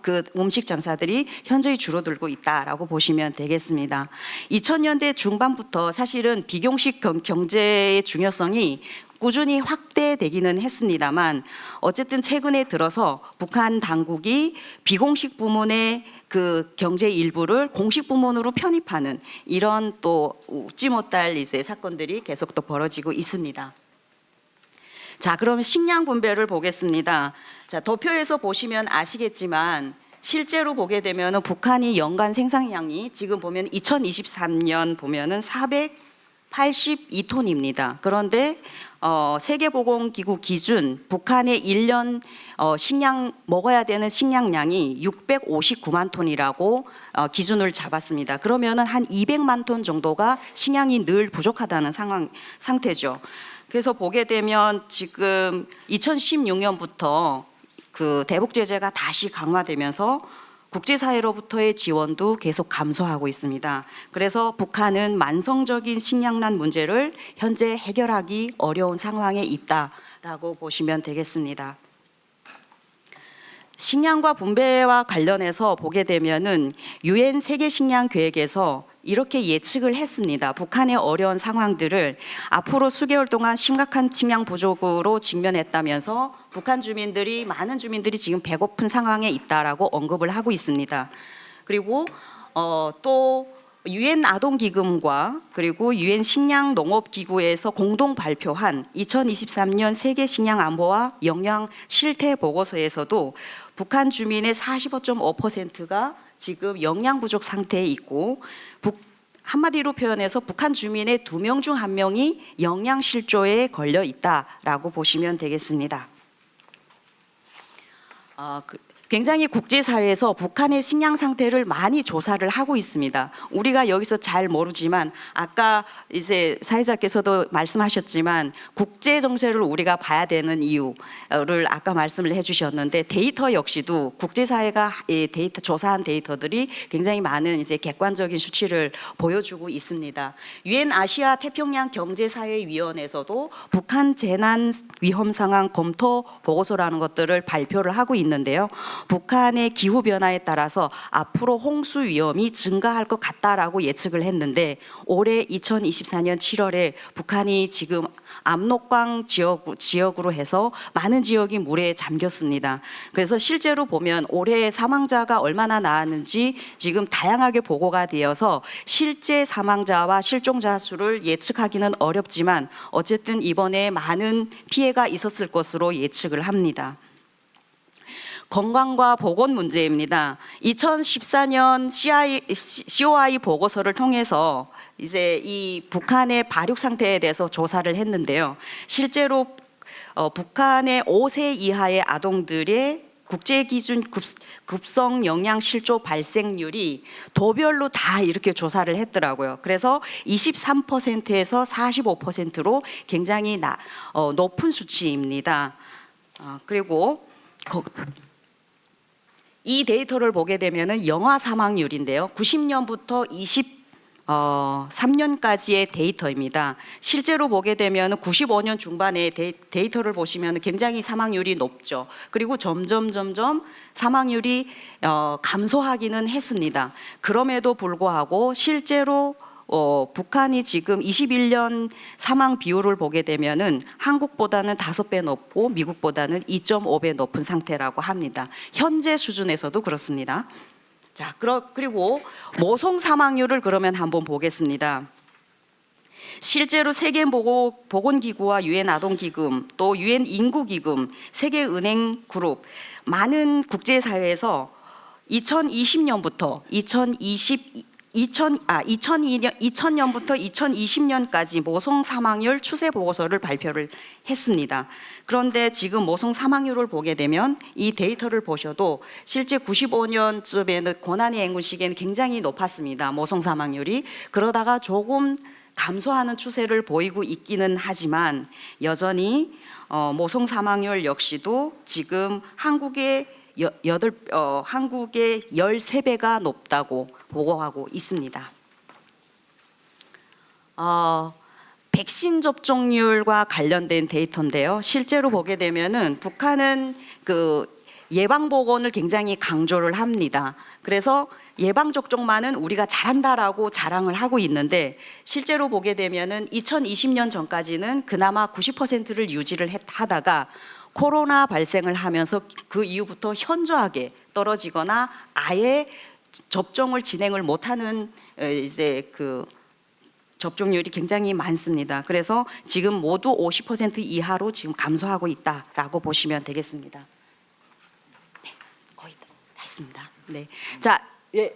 그 음식 장사들이 현저히 줄어들고 있다라고 보시면 되겠습니다. 2000년대 중반부터 사실은 비공식 경제의 중요성이 꾸준히 확대되기는 했습니다만 어쨌든 최근에 들어서 북한 당국이 비공식 부문의 그 경제 일부를 공식 부문으로 편입하는 이런 또 웃지 못할 이제 사건들이 계속 또 벌어지고 있습니다. 자, 그럼 식량 분배를 보겠습니다. 자, 도표에서 보시면 아시겠지만 실제로 보게 되면 북한이 연간 생산량이 지금 보면 2023년 보면은 482톤입니다. 그런데 세계보건기구 기준 북한의 1년 먹어야 되는 식량량이 659만 톤이라고 기준을 잡았습니다. 그러면은 한 200만 톤 정도가 식량이 늘 부족하다는 상태죠. 그래서 보게 되면 지금 2016년부터 그 대북 제재가 다시 강화되면서 국제사회로부터의 지원도 계속 감소하고 있습니다. 그래서 북한은 만성적인 식량난 문제를 현재 해결하기 어려운 상황에 있다라고 보시면 되겠습니다. 식량과 분배와 관련해서 보게 되면은 유엔 세계 식량 계획에서 이렇게 예측을 했습니다. 북한의 어려운 상황들을 앞으로 수개월 동안 심각한 식량 부족으로 직면했다면서 북한 많은 주민들이 지금 배고픈 상황에 있다라고 언급을 하고 있습니다. 그리고 또 유엔 아동기금과 그리고 유엔 식량농업기구에서 공동 발표한 2023년 세계 식량 안보와 영양 실태 보고서에서도 북한 주민의 45.5%가 지금 영양 부족 상태에 있고 한마디로 표현해서 북한 주민의 2명 중 1명이 영양실조에 걸려 있다라고 보시면 되겠습니다. 굉장히 국제사회에서 북한의 식량 상태를 많이 조사를 하고 있습니다. 우리가 여기서 잘 모르지만 아까 이제 사회자께서도 말씀하셨지만 국제 정세를 우리가 봐야 되는 이유를 아까 말씀을 해주셨는데 데이터 역시도 국제사회가 이 데이터 조사한 데이터들이 굉장히 많은 이제 객관적인 수치를 보여주고 있습니다. 유엔 아시아 태평양 경제사회위원회에서도 북한 재난 위험 상황 검토 보고서라는 것들을 발표를 하고 있는데요. 북한의 기후 변화에 따라서 앞으로 홍수 위험이 증가할 것 같다라고 예측을 했는데 올해 2024년 7월에 북한이 지금 압록강 지역으로 해서 많은 지역이 물에 잠겼습니다. 그래서 실제로 보면 올해 사망자가 얼마나 나왔는지 지금 다양하게 보고가 되어서 실제 사망자와 실종자 수를 예측하기는 어렵지만 어쨌든 이번에 많은 피해가 있었을 것으로 예측을 합니다. 건강과 보건 문제입니다. 2014년 COI 보고서를 통해서 이제 이 북한의 발육 상태에 대해서 조사를 했는데요. 실제로 북한의 5세 이하의 아동들의 국제 기준 급성 영양 실조 발생률이 도별로 다 이렇게 조사를 했더라고요. 그래서 23%에서 45%로 굉장히 높은 수치입니다. 그리고 이 데이터를 보게 되면은 영아 사망률인데요. 90년부터 23년까지의 데이터입니다. 실제로 보게 되면 95년 중반에 데이터를 보시면 굉장히 사망률이 높죠. 그리고 점점 사망률이 감소하기는 했습니다. 그럼에도 불구하고 실제로 북한이 지금 21년 사망 비율을 보게 되면은 한국보다는 5배 높고 미국보다는 2.5배 높은 상태라고 합니다. 현재 수준에서도 그렇습니다. 자, 그리고 모성 사망률을 그러면 한번 보겠습니다. 실제로 세계보건기구와 유엔 아동기금, 또 유엔 인구기금, 세계은행 그룹 많은 국제사회에서 2020년부터 2000년부터 2020년까지 모성 사망률 추세 보고서를 발표를 했습니다. 그런데 지금 모성 사망률을 보게 되면 이 데이터를 보셔도 실제 95년쯤에는 고난의 행군 시기에는 굉장히 높았습니다. 모성 사망률이. 그러다가 조금 감소하는 추세를 보이고 있기는 하지만 여전히 모성 사망률 역시도 지금 한국의 13배가 높다고 보고하고 있습니다. 백신 접종률과 관련된 데이터인데요. 실제로 보게 되면은 북한은 그 예방 보건을 굉장히 강조를 합니다. 그래서 예방 접종만은 우리가 잘한다라고 자랑을 하고 있는데 실제로 보게 되면은 2020년 전까지는 그나마 90%를 유지를 하다가 코로나 발생을 하면서 그 이후부터 현저하게 떨어지거나 아예 접종을 진행을 못하는 이제 그 접종률이 굉장히 많습니다. 그래서 지금 모두 50% 이하로 지금 감소하고 있다라고 보시면 되겠습니다. 네, 거의 다 했습니다. 네, 자, 네,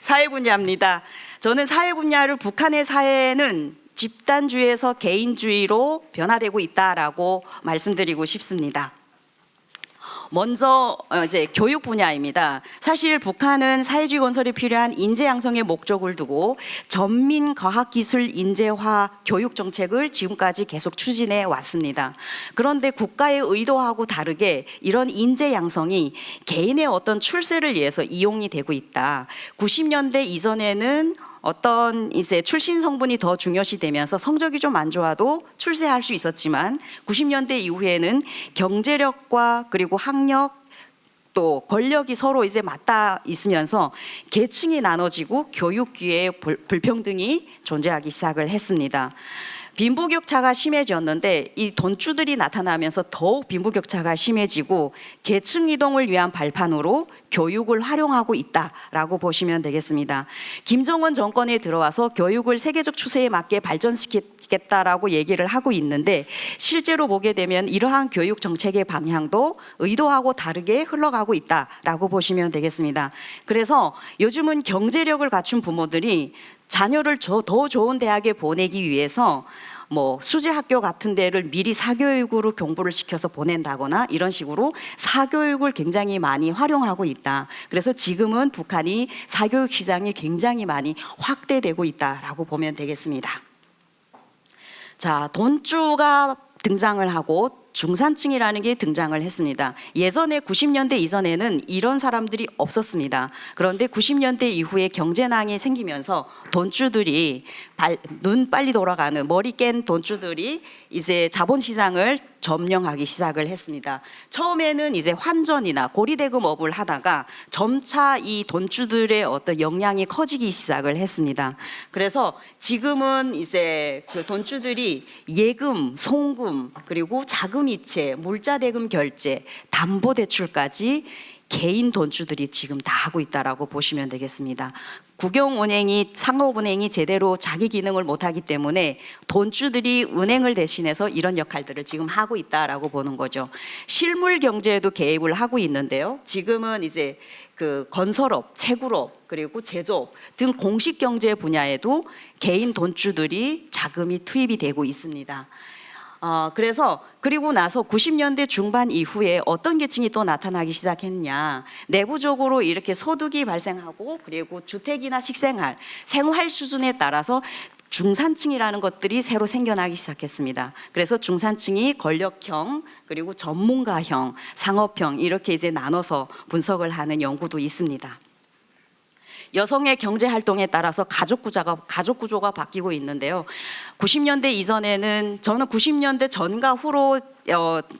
사회 분야입니다. 저는 사회 분야를 북한의 사회는 집단주의에서 개인주의로 변화되고 있다라고 말씀드리고 싶습니다. 먼저 이제 교육 분야입니다. 사실 북한은 사회주의 건설이 필요한 인재 양성의 목적을 두고 전민 과학기술 인재화 교육 정책을 지금까지 계속 추진해 왔습니다. 그런데 국가의 의도하고 다르게 이런 인재 양성이 개인의 어떤 출세를 위해서 이용이 되고 있다. 90년대 이전에는 어떤 이제 출신 성분이 더 중요시되면서 성적이 좀 안 좋아도 출세할 수 있었지만 90년대 이후에는 경제력과 그리고 학력 또 권력이 서로 이제 맞닿아 있으면서 계층이 나눠지고 교육 기회의 불평등이 존재하기 시작을 했습니다. 빈부격차가 심해졌는데 이 돈주들이 나타나면서 더욱 빈부격차가 심해지고 계층 이동을 위한 발판으로 교육을 활용하고 있다라고 보시면 되겠습니다. 김정은 정권에 들어와서 교육을 세계적 추세에 맞게 발전시키겠다라고 얘기를 하고 있는데 실제로 보게 되면 이러한 교육 정책의 방향도 의도하고 다르게 흘러가고 있다라고 보시면 되겠습니다. 그래서 요즘은 경제력을 갖춘 부모들이 자녀를 더 좋은 대학에 보내기 위해서 뭐 수제 학교 같은 데를 미리 사교육으로 공부를 시켜서 보낸다거나 이런 식으로 사교육을 굉장히 많이 활용하고 있다. 그래서 지금은 북한이 사교육 시장이 굉장히 많이 확대되고 있다라고 보면 되겠습니다. 자, 돈주가 등장을 하고 중산층이라는 게 등장을 했습니다. 예전에 90년대 이전에는 이런 사람들이 없었습니다. 그런데 90년대 이후에 경제난이 생기면서 돈주들이 눈 빨리 돌아가는 머리 깬 돈주들이 이제 자본시장을 점령하기 시작을 했습니다. 처음에는 이제 환전이나 고리대금업을 하다가 점차 이 돈주들의 어떤 역량이 커지기 시작을 했습니다. 그래서 지금은 이제 그 돈주들이 예금, 송금, 그리고 자금이체, 물자대금 결제, 담보대출까지 개인 돈주들이 지금 다 하고 있다라고 보시면 되겠습니다. 국영은행이 상업은행이 제대로 자기 기능을 못하기 때문에 돈주들이 은행을 대신해서 이런 역할들을 지금 하고 있다라고 보는 거죠. 실물 경제에도 개입을 하고 있는데요. 지금은 이제 그 건설업, 채굴업, 그리고 제조업 등 공식 경제 분야에도 개인 돈주들이 자금이 투입이 되고 있습니다. 그래서 그리고 나서 90년대 중반 이후에 어떤 계층이 또 나타나기 시작했냐, 내부적으로 이렇게 소득이 발생하고 그리고 주택이나 식생활, 생활 수준에 따라서 중산층이라는 것들이 새로 생겨나기 시작했습니다. 그래서 중산층이 권력형, 그리고 전문가형, 상업형 이렇게 이제 나눠서 분석을 하는 연구도 있습니다. 여성의 경제 활동에 따라서 가족 구조가 바뀌고 있는데요. 90년대 이전에는 저는 90년대 전과 후로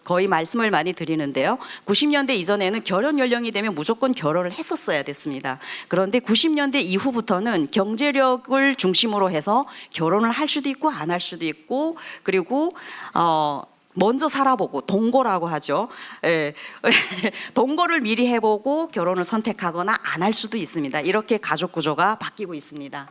거의 말씀을 많이 드리는데요. 90년대 이전에는 결혼 연령이 되면 무조건 결혼을 했었어야 됐습니다. 그런데 90년대 이후부터는 경제력을 중심으로 해서 결혼을 할 수도 있고 안 할 수도 있고, 그리고 먼저 살아보고 동거라고 하죠. 예. 동거를 미리 해보고 결혼을 선택하거나 안 할 수도 있습니다. 이렇게 가족 구조가 바뀌고 있습니다.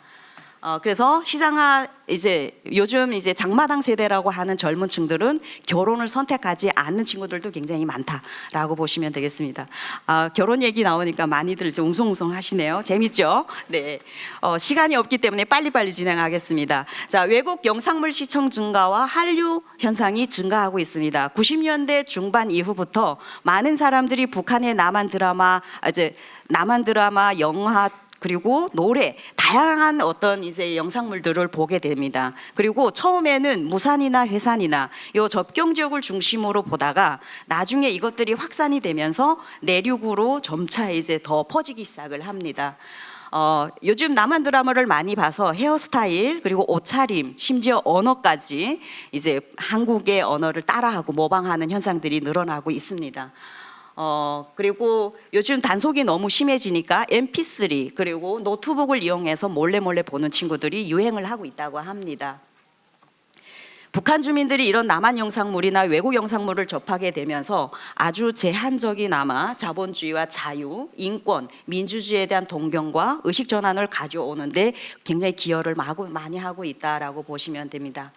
그래서 시장화 이제 요즘 이제 장마당 세대라고 하는 젊은 층들은 결혼을 선택하지 않는 친구들도 굉장히 많다라고 보시면 되겠습니다. 결혼 얘기 나오니까 많이들 이제 웅성웅성 하시네요. 재밌죠? 네. 시간이 없기 때문에 빨리빨리 진행하겠습니다. 자, 외국 영상물 시청 증가와 한류 현상이 증가하고 있습니다. 90년대 중반 이후부터 많은 사람들이 북한의 남한 드라마, 영화, 그리고 노래, 다양한 어떤 이제 영상물들을 보게 됩니다. 그리고 처음에는 무산이나 회산이나 요 접경 지역을 중심으로 보다가 나중에 이것들이 확산이 되면서 내륙으로 점차 이제 더 퍼지기 시작을 합니다. 요즘 남한 드라마를 많이 봐서 헤어스타일, 그리고 옷차림, 심지어 언어까지 이제 한국의 언어를 따라하고 모방하는 현상들이 늘어나고 있습니다. 그리고 요즘 단속이 너무 심해지니까 MP3 그리고 노트북을 이용해서 몰래 보는 친구들이 유행을 하고 있다고 합니다. 북한 주민들이 이런 남한 영상물이나 외국 영상물을 접하게 되면서 아주 제한적이나마 자본주의와 자유, 인권, 민주주의에 대한 동경과 의식 전환을 가져오는데 굉장히 기여를 많이 하고 있다라고 보시면 됩니다.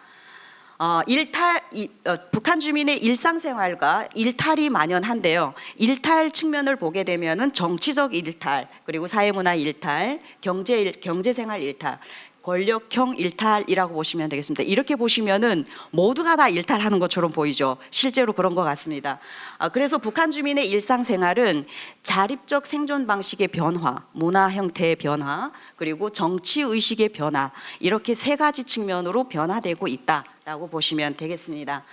북한 주민의 일상생활과 일탈이 만연한데요. 일탈 측면을 보게 되면은 정치적 일탈, 그리고 사회문화 일탈, 경제생활 일탈, 권력형 일탈이라고 보시면 되겠습니다. 이렇게 보시면은 모두가 다 일탈하는 것처럼 보이죠. 실제로 그런 것 같습니다. 그래서 북한 주민의 일상생활은 자립적 생존 방식의 변화, 문화 형태의 변화, 그리고 정치 의식의 변화, 이렇게 세 가지 측면으로 변화되고 있다라고 보시면 되겠습니다.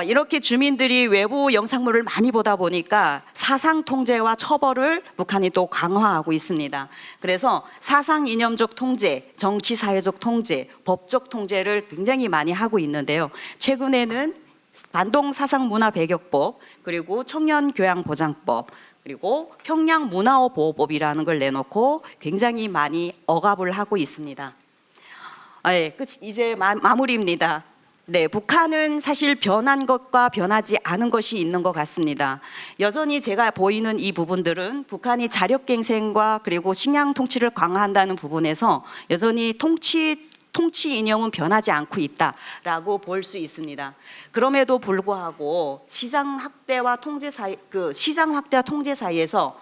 이렇게 주민들이 외부 영상물을 많이 보다 보니까 사상 통제와 처벌을 북한이 또 강화하고 있습니다. 그래서 사상 이념적 통제, 정치 사회적 통제, 법적 통제를 굉장히 많이 하고 있는데요. 최근에는 반동 사상 문화 배격법, 그리고 청년 교양 보장법, 그리고 평양 문화어 보호법이라는 걸 내놓고 굉장히 많이 억압을 하고 있습니다. 예, 이제 마무리입니다. 네, 북한은 사실 변한 것과 변하지 않은 것이 있는 것 같습니다. 여전히 제가 보이는 이 부분들은 북한이 자력갱생과 그리고 식량 통치를 강화한다는 부분에서 여전히 통치 이념은 변하지 않고 있다라고 볼 수 있습니다. 그럼에도 불구하고 시장 확대와 통제 사이에서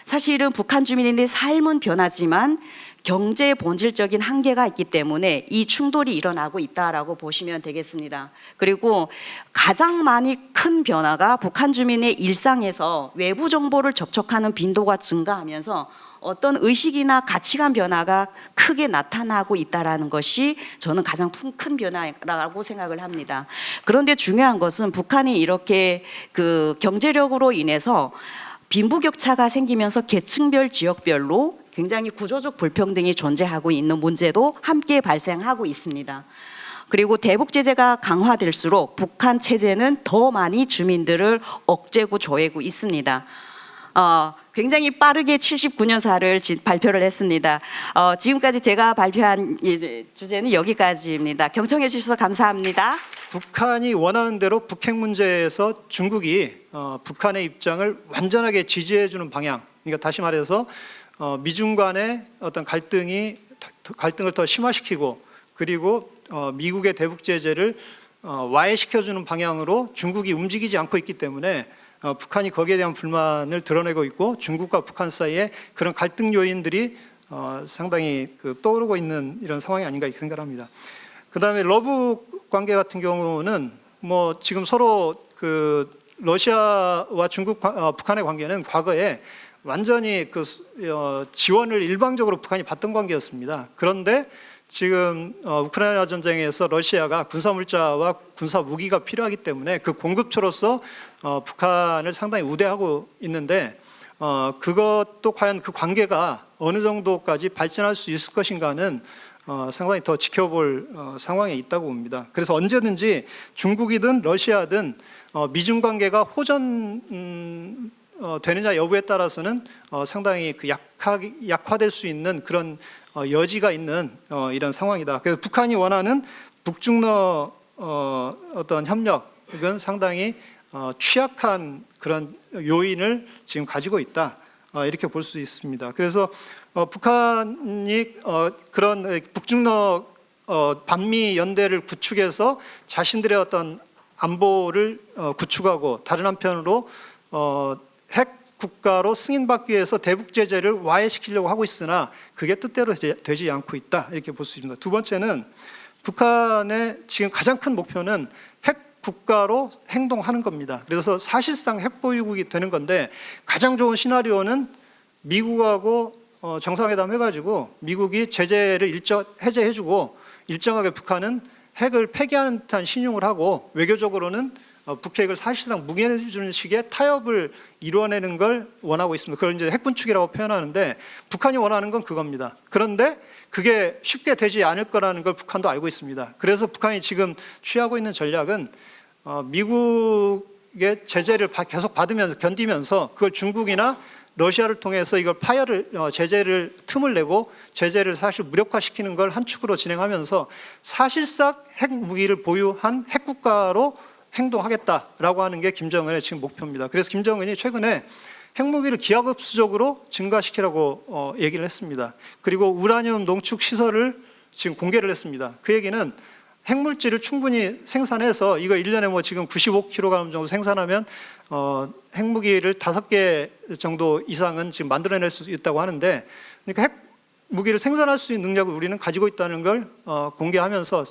사실은 북한 주민들의 삶은 변하지만 경제의 본질적인 한계가 있기 때문에 이 충돌이 일어나고 있다라고 보시면 되겠습니다. 그리고 가장 많이 큰 변화가 북한 주민의 일상에서 외부 정보를 접촉하는 빈도가 증가하면서 어떤 의식이나 가치관 변화가 크게 나타나고 있다라는 것이 저는 가장 큰 변화라고 생각을 합니다. 그런데 중요한 것은 북한이 이렇게 그 경제력으로 인해서 빈부격차가 생기면서 계층별 지역별로 굉장히 구조적 불평등이 존재하고 있는 문제도 함께 발생하고 있습니다. 그리고 대북 제재가 강화될수록 북한 체제는 더 많이 주민들을 억제고 조이고 있습니다. 굉장히 빠르게 79년사를 발표를 했습니다. 지금까지 제가 발표한 주제는 여기까지입니다. 경청해 주셔서 감사합니다. 북한이 원하는 대로 북핵 문제에서 중국이 북한의 입장을 완전하게 지지해 주는 방향, 그러니까 다시 말해서 미중 간의 어떤 갈등을 더 심화시키고 그리고 미국의 대북 제재를 와해시켜주는 방향으로 중국이 움직이지 않고 있기 때문에 북한이 거기에 대한 불만을 드러내고 있고 중국과 북한 사이에 그런 갈등 요인들이 상당히 떠오르고 있는 이런 상황이 아닌가 이렇게 생각합니다. 그다음에 러브 관계 같은 경우는 뭐 지금 서로 러시아와 북한의 관계는 과거에 완전히 지원을 일방적으로 북한이 받던 관계였습니다. 그런데 지금 우크라이나 전쟁에서 러시아가 군사물자와 군사무기가 필요하기 때문에 그 공급처로서 북한을 상당히 우대하고 있는데 그것도 과연 그 관계가 어느 정도까지 발전할 수 있을 것인가는 상당히 더 지켜볼 상황에 있다고 봅니다. 그래서 언제든지 중국이든 러시아든 미중 관계가 호전 되느냐 여부에 따라서는 상당히 약화될 수 있는 그런 여지가 있는 이런 상황이다. 그래서 북한이 원하는 북중러 어떤 협력은 상당히 취약한 그런 요인을 지금 가지고 있다. 이렇게 볼 수 있습니다. 그래서 북한이 그런 북중러 반미 연대를 구축해서 자신들의 어떤 안보를 구축하고 다른 한편으로 핵 국가로 승인받기 위해서 대북 제재를 와해시키려고 하고 있으나 그게 뜻대로 되지 않고 있다 이렇게 볼 수 있습니다. 두 번째는 북한의 지금 가장 큰 목표는 핵 국가로 행동하는 겁니다. 그래서 사실상 핵 보유국이 되는 건데 가장 좋은 시나리오는 미국하고 정상회담 해가지고 미국이 제재를 해제해주고 일정하게 북한은 핵을 폐기하는 듯한 신용을 하고 외교적으로는 북핵을 사실상 묵인해주는 식의 타협을 이루어내는 걸 원하고 있습니다. 그걸 이제 핵군축이라고 표현하는데 북한이 원하는 건 그겁니다. 그런데 그게 쉽게 되지 않을 거라는 걸 북한도 알고 있습니다. 그래서 북한이 지금 취하고 있는 전략은 미국의 제재를 계속 받으면서 견디면서 그걸 중국이나 러시아를 통해서 이걸 제재를 틈을 내고 제재를 사실 무력화시키는 걸 한 축으로 진행하면서 사실상 핵 무기를 보유한 핵 국가로 행동하겠다라고 하는 게 김정은의 지금 목표입니다. 그래서 김정은이 최근에 핵무기를 기하급수적으로 증가시키라고 얘기를 했습니다. 그리고 우라늄 농축 시설을 지금 공개를 했습니다. 그 얘기는 핵물질을 충분히 생산해서 이거 1년에 뭐 지금 95kg 정도 생산하면 핵무기를 5개 정도 이상은 지금 만들어낼 수 있다고 하는데 그러니까 핵무기를 생산할 수 있는 능력을 우리는 가지고 있다는 걸 공개하면서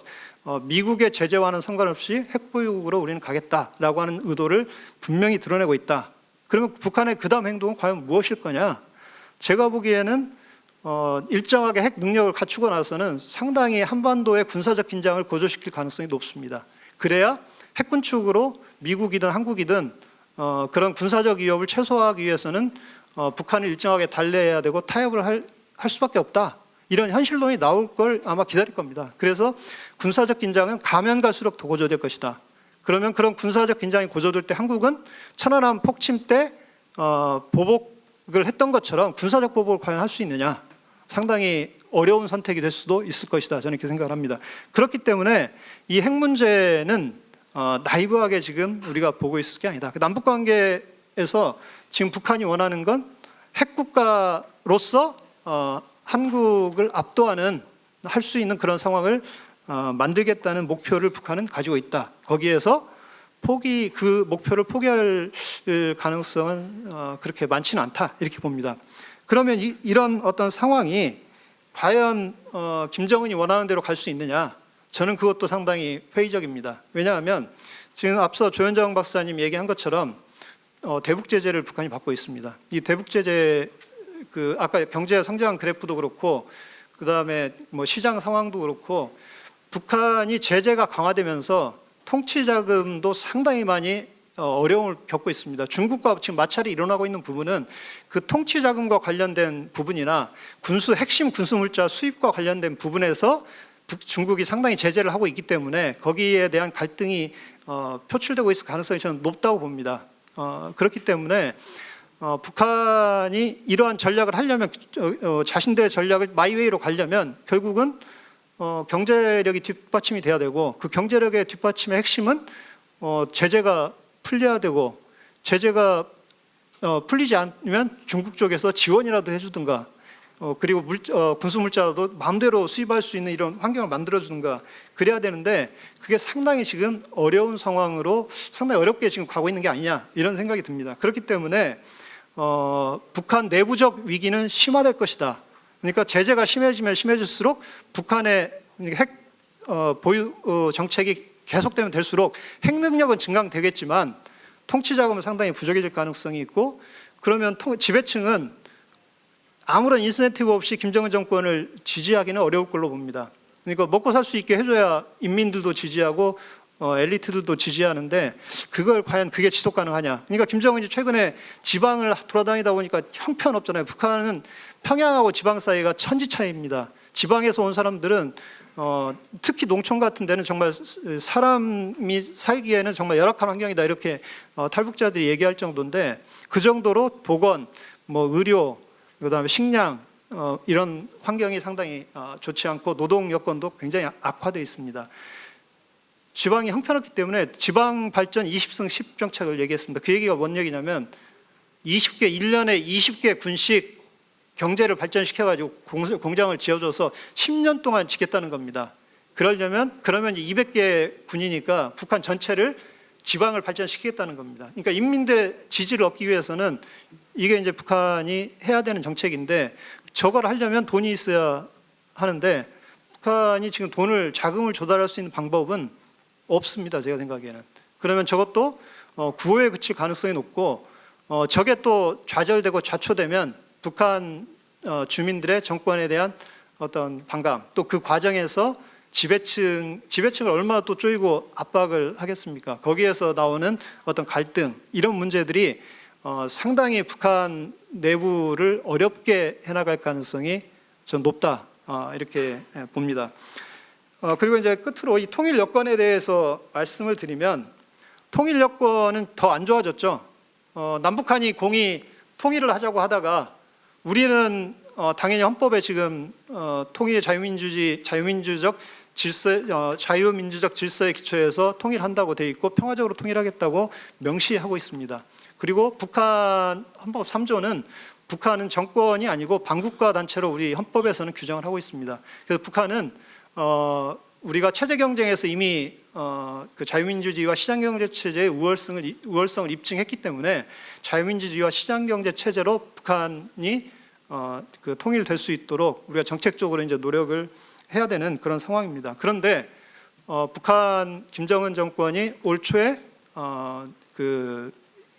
미국의 제재와는 상관없이 핵보유국으로 우리는 가겠다라고 하는 의도를 분명히 드러내고 있다. 그러면 북한의 그 다음 행동은 과연 무엇일 거냐? 제가 보기에는 일정하게 핵 능력을 갖추고 나서는 상당히 한반도의 군사적 긴장을 고조시킬 가능성이 높습니다. 그래야 핵군축으로 미국이든 한국이든 그런 군사적 위협을 최소화하기 위해서는 북한을 일정하게 달래야 되고 타협을 할 수밖에 없다. 이런 현실론이 나올 걸 아마 기다릴 겁니다. 그래서 군사적 긴장은 가면 갈수록 더 고조될 것이다. 그러면 그런 군사적 긴장이 고조될 때 한국은 천안함 폭침 때 보복을 했던 것처럼 군사적 보복을 과연 할 수 있느냐? 상당히 어려운 선택이 될 수도 있을 것이다. 저는 이렇게 생각을 합니다. 그렇기 때문에 이 핵 문제는 나이브하게 지금 우리가 보고 있을 게 아니다. 남북 관계에서 지금 북한이 원하는 건 핵국가로서 한국을 압도하는 할 수 있는 그런 상황을 만들겠다는 목표를 북한은 가지고 있다. 거기에서 그 목표를 포기할 가능성은 그렇게 많지는 않다. 이렇게 봅니다. 그러면 이런 어떤 상황이 과연 김정은이 원하는 대로 갈 수 있느냐? 저는 그것도 상당히 회의적입니다. 왜냐하면 지금 앞서 조현정 박사님 얘기한 것처럼 대북 제재를 북한이 받고 있습니다. 이 대북 제재 아까 경제 성장 그래프도 그렇고 그다음에 뭐 시장 상황도 그렇고 북한이 제재가 강화되면서 통치 자금도 상당히 많이 어려움을 겪고 있습니다. 중국과 지금 마찰이 일어나고 있는 부분은 그 통치 자금과 관련된 부분이나 핵심 군수 물자 수입과 관련된 부분에서 중국이 상당히 제재를 하고 있기 때문에 거기에 대한 갈등이 표출되고 있을 가능성이 저는 높다고 봅니다. 그렇기 때문에 북한이 이러한 전략을 하려면 자신들의 전략을 마이웨이로 가려면 결국은 경제력이 뒷받침이 돼야 되고 그 경제력의 뒷받침의 핵심은 제재가 풀려야 되고 제재가 풀리지 않으면 중국 쪽에서 지원이라도 해주든가 그리고 군수 물자도 마음대로 수입할 수 있는 이런 환경을 만들어주든가 그래야 되는데 그게 상당히 지금 어려운 상황으로 상당히 어렵게 지금 가고 있는 게 아니냐 이런 생각이 듭니다. 그렇기 때문에 북한 내부적 위기는 심화될 것이다. 그러니까 제재가 심해지면 심해질수록 북한의 핵 보유 정책이 계속되면 될수록 핵 능력은 증강되겠지만 통치 자금은 상당히 부족해질 가능성이 있고 그러면 지배층은 아무런 인센티브 없이 김정은 정권을 지지하기는 어려울 걸로 봅니다. 그러니까 먹고 살 수 있게 해줘야 인민들도 지지하고 엘리트들도 지지하는데 그걸 과연 그게 지속 가능하냐. 그러니까 김정은이 최근에 지방을 돌아다니다 보니까 형편없잖아요. 북한은 평양하고 지방 사이가 천지 차이입니다. 지방에서 온 사람들은 특히 농촌 같은 데는 정말 사람이 살기에는 정말 열악한 환경이다 이렇게 탈북자들이 얘기할 정도인데 그 정도로 보건, 의료, 그다음에 식량 이런 환경이 상당히 좋지 않고 노동 여건도 굉장히 악화되어 있습니다. 지방이 형편없기 때문에 지방 발전 20승 10 정책을 얘기했습니다. 그 얘기가 뭔 얘기냐면 1년에 20개 군씩 경제를 발전시켜가지고 공장을 지어줘서 10년 동안 지겠다는 겁니다. 그러면 200개 군이니까 북한 전체를 지방을 발전시키겠다는 겁니다. 그러니까 인민들의 지지를 얻기 위해서는 이게 이제 북한이 해야 되는 정책인데 저걸 하려면 돈이 있어야 하는데 북한이 지금 자금을 조달할 수 있는 방법은 없습니다. 제가 생각에는. 그러면 저것도 구호에 그칠 가능성이 높고 저게 또 좌절되고 좌초되면 북한 주민들의 정권에 대한 어떤 반감 또 그 과정에서 지배층을 얼마나 또 쪼이고 압박을 하겠습니까? 거기에서 나오는 어떤 갈등 이런 문제들이 상당히 북한 내부를 어렵게 해나갈 가능성이 전 높다 이렇게 봅니다. 그리고 이제 끝으로 이 통일 여건에 대해서 말씀을 드리면 통일 여건은 더 안 좋아졌죠. 남북한이 공이 통일을 하자고 하다가 우리는 당연히 헌법에 지금 통일의 자유민주적 질서에 기초해서 통일한다고 돼 있고 평화적으로 통일하겠다고 명시하고 있습니다. 그리고 북한 헌법 3조는 북한은 정권이 아니고 반국가 단체로 우리 헌법에서는 규정을 하고 있습니다. 그래서 북한은 우리가 체제 경쟁에서 이미 그 자유민주주의와 시장경제 체제의 우월성을 입증했기 때문에 자유민주주의와 시장경제 체제로 북한이 그 통일될 수 있도록 우리가 정책적으로 이제 노력을 해야 되는 그런 상황입니다. 그런데 북한 김정은 정권이 올 초에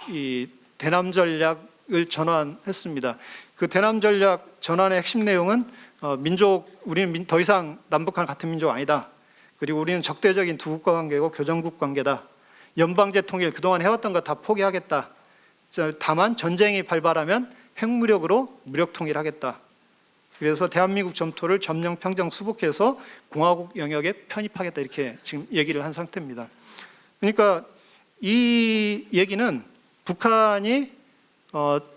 이 대남 전략을 전환했습니다. 그 대남 전략 전환의 핵심 내용은 우리는 더 이상 남북한 같은 민족 아니다. 그리고 우리는 적대적인 두 국가 관계고 교정국 관계다. 연방제 통일 그동안 해왔던 거 다 포기하겠다. 다만 전쟁이 발발하면 핵무력으로 무력 통일하겠다. 그래서 대한민국 점토를 점령, 평정, 수복해서 공화국 영역에 편입하겠다 이렇게 지금 얘기를 한 상태입니다. 그러니까 이 얘기는 북한이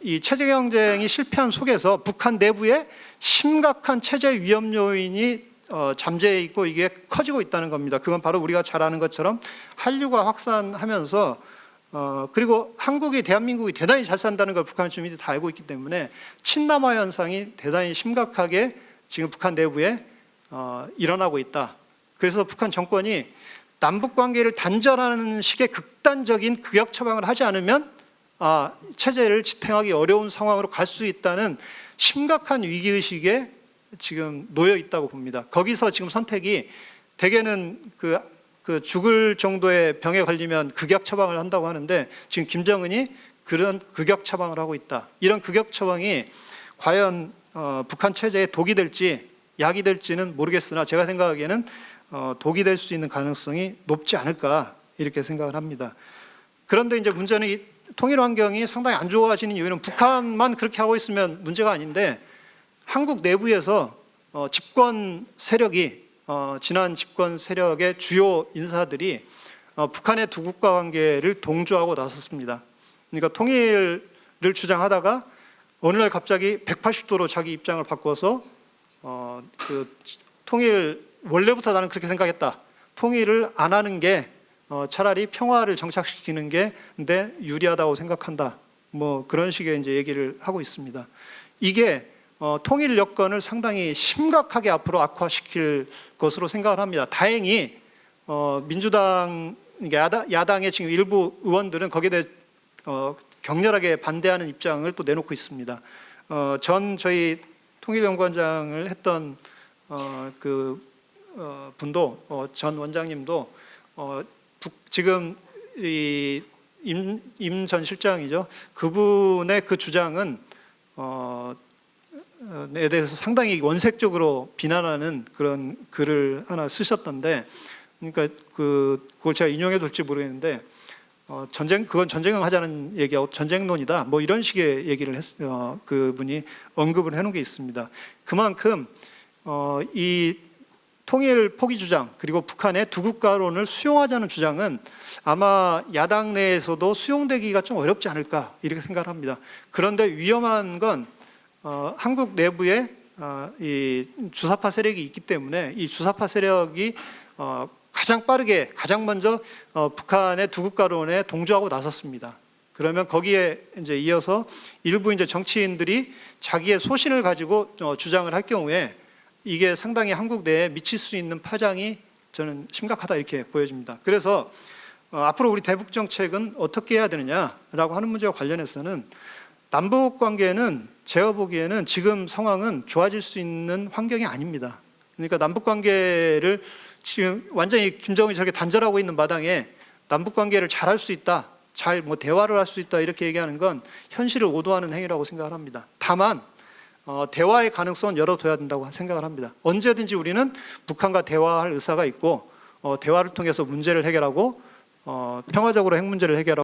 이 체제 경쟁이 실패한 속에서 북한 내부에 심각한 체제 위험 요인이 잠재해 있고 이게 커지고 있다는 겁니다. 그건 바로 우리가 잘 아는 것처럼 한류가 확산하면서 그리고 한국이 대한민국이 대단히 잘 산다는 걸 북한 주민들이 다 알고 있기 때문에 친남화 현상이 대단히 심각하게 지금 북한 내부에 일어나고 있다. 그래서 북한 정권이 남북 관계를 단절하는 식의 극단적인 극약 처방을 하지 않으면 체제를 지탱하기 어려운 상황으로 갈 수 있다는 심각한 위기의식에 지금 놓여 있다고 봅니다. 거기서 지금 선택이 대개는 그 죽을 정도의 병에 걸리면 극약 처방을 한다고 하는데 지금 김정은이 그런 극약 처방을 하고 있다. 이런 극약 처방이 과연 북한 체제에 독이 될지 약이 될지는 모르겠으나 제가 생각하기에는 독이 될 수 있는 가능성이 높지 않을까 이렇게 생각을 합니다. 그런데 이제 문제는 이 통일 환경이 상당히 안 좋아지는 이유는 북한만 그렇게 하고 있으면 문제가 아닌데 한국 내부에서 집권 세력이 지난 집권 세력의 주요 인사들이 북한의 두 국가 관계를 동조하고 나섰습니다. 그러니까 통일을 주장하다가 어느 날 갑자기 180도로 자기 입장을 바꿔서 그 통일 원래부터 나는 그렇게 생각했다. 통일을 안 하는 게 차라리 평화를 정착시키는 게 근데 유리하다고 생각한다. 뭐 그런 식의 이제 얘기를 하고 있습니다. 이게 통일 여건을 상당히 심각하게 앞으로 악화시킬 것으로 생각을 합니다. 다행히 민주당 야당의 지금 일부 의원들은 거기에 대해 격렬하게 반대하는 입장을 또 내놓고 있습니다. 저희 통일연구원장을 했던 분도 전 원장님도 지금 임 전 실장이죠. 그분의 그 주장은 에 대해서 상당히 원색적으로 비난하는 그런 글을 하나 쓰셨던데, 그러니까 그걸 제가 인용해 둘지 모르겠는데 그건 전쟁은 하자는 얘기하고 전쟁론이다. 뭐 이런 식의 얘기를 그분이 언급을 해놓은 게 있습니다. 그만큼 이 통일 포기 주장 그리고 북한의 두 국가론을 수용하자는 주장은 아마 야당 내에서도 수용되기가 좀 어렵지 않을까 이렇게 생각을 합니다. 그런데 위험한 건 한국 내부에 이 주사파 세력이 있기 때문에 이 주사파 세력이 가장 빠르게 가장 먼저 북한의 두 국가론에 동조하고 나섰습니다. 그러면 거기에 이제 이어서 일부 이제 정치인들이 자기의 소신을 가지고 주장을 할 경우에 이게 상당히 한국 내에 미칠 수 있는 파장이 저는 심각하다 이렇게 보여집니다. 그래서 앞으로 우리 대북 정책은 어떻게 해야 되느냐라고 하는 문제와 관련해서는 남북 관계는 제가 보기에는 지금 상황은 좋아질 수 있는 환경이 아닙니다. 그러니까 남북 관계를 지금 완전히 김정은이 저렇게 단절하고 있는 마당에 남북 관계를 잘할 수 있다, 잘 뭐 대화를 할 수 있다 이렇게 얘기하는 건 현실을 오도하는 행위라고 생각을 합니다. 다만 대화의 가능성은 열어둬야 된다고 생각을 합니다. 언제든지 우리는 북한과 대화할 의사가 있고 대화를 통해서 문제를 해결하고 평화적으로 핵 문제를 해결하고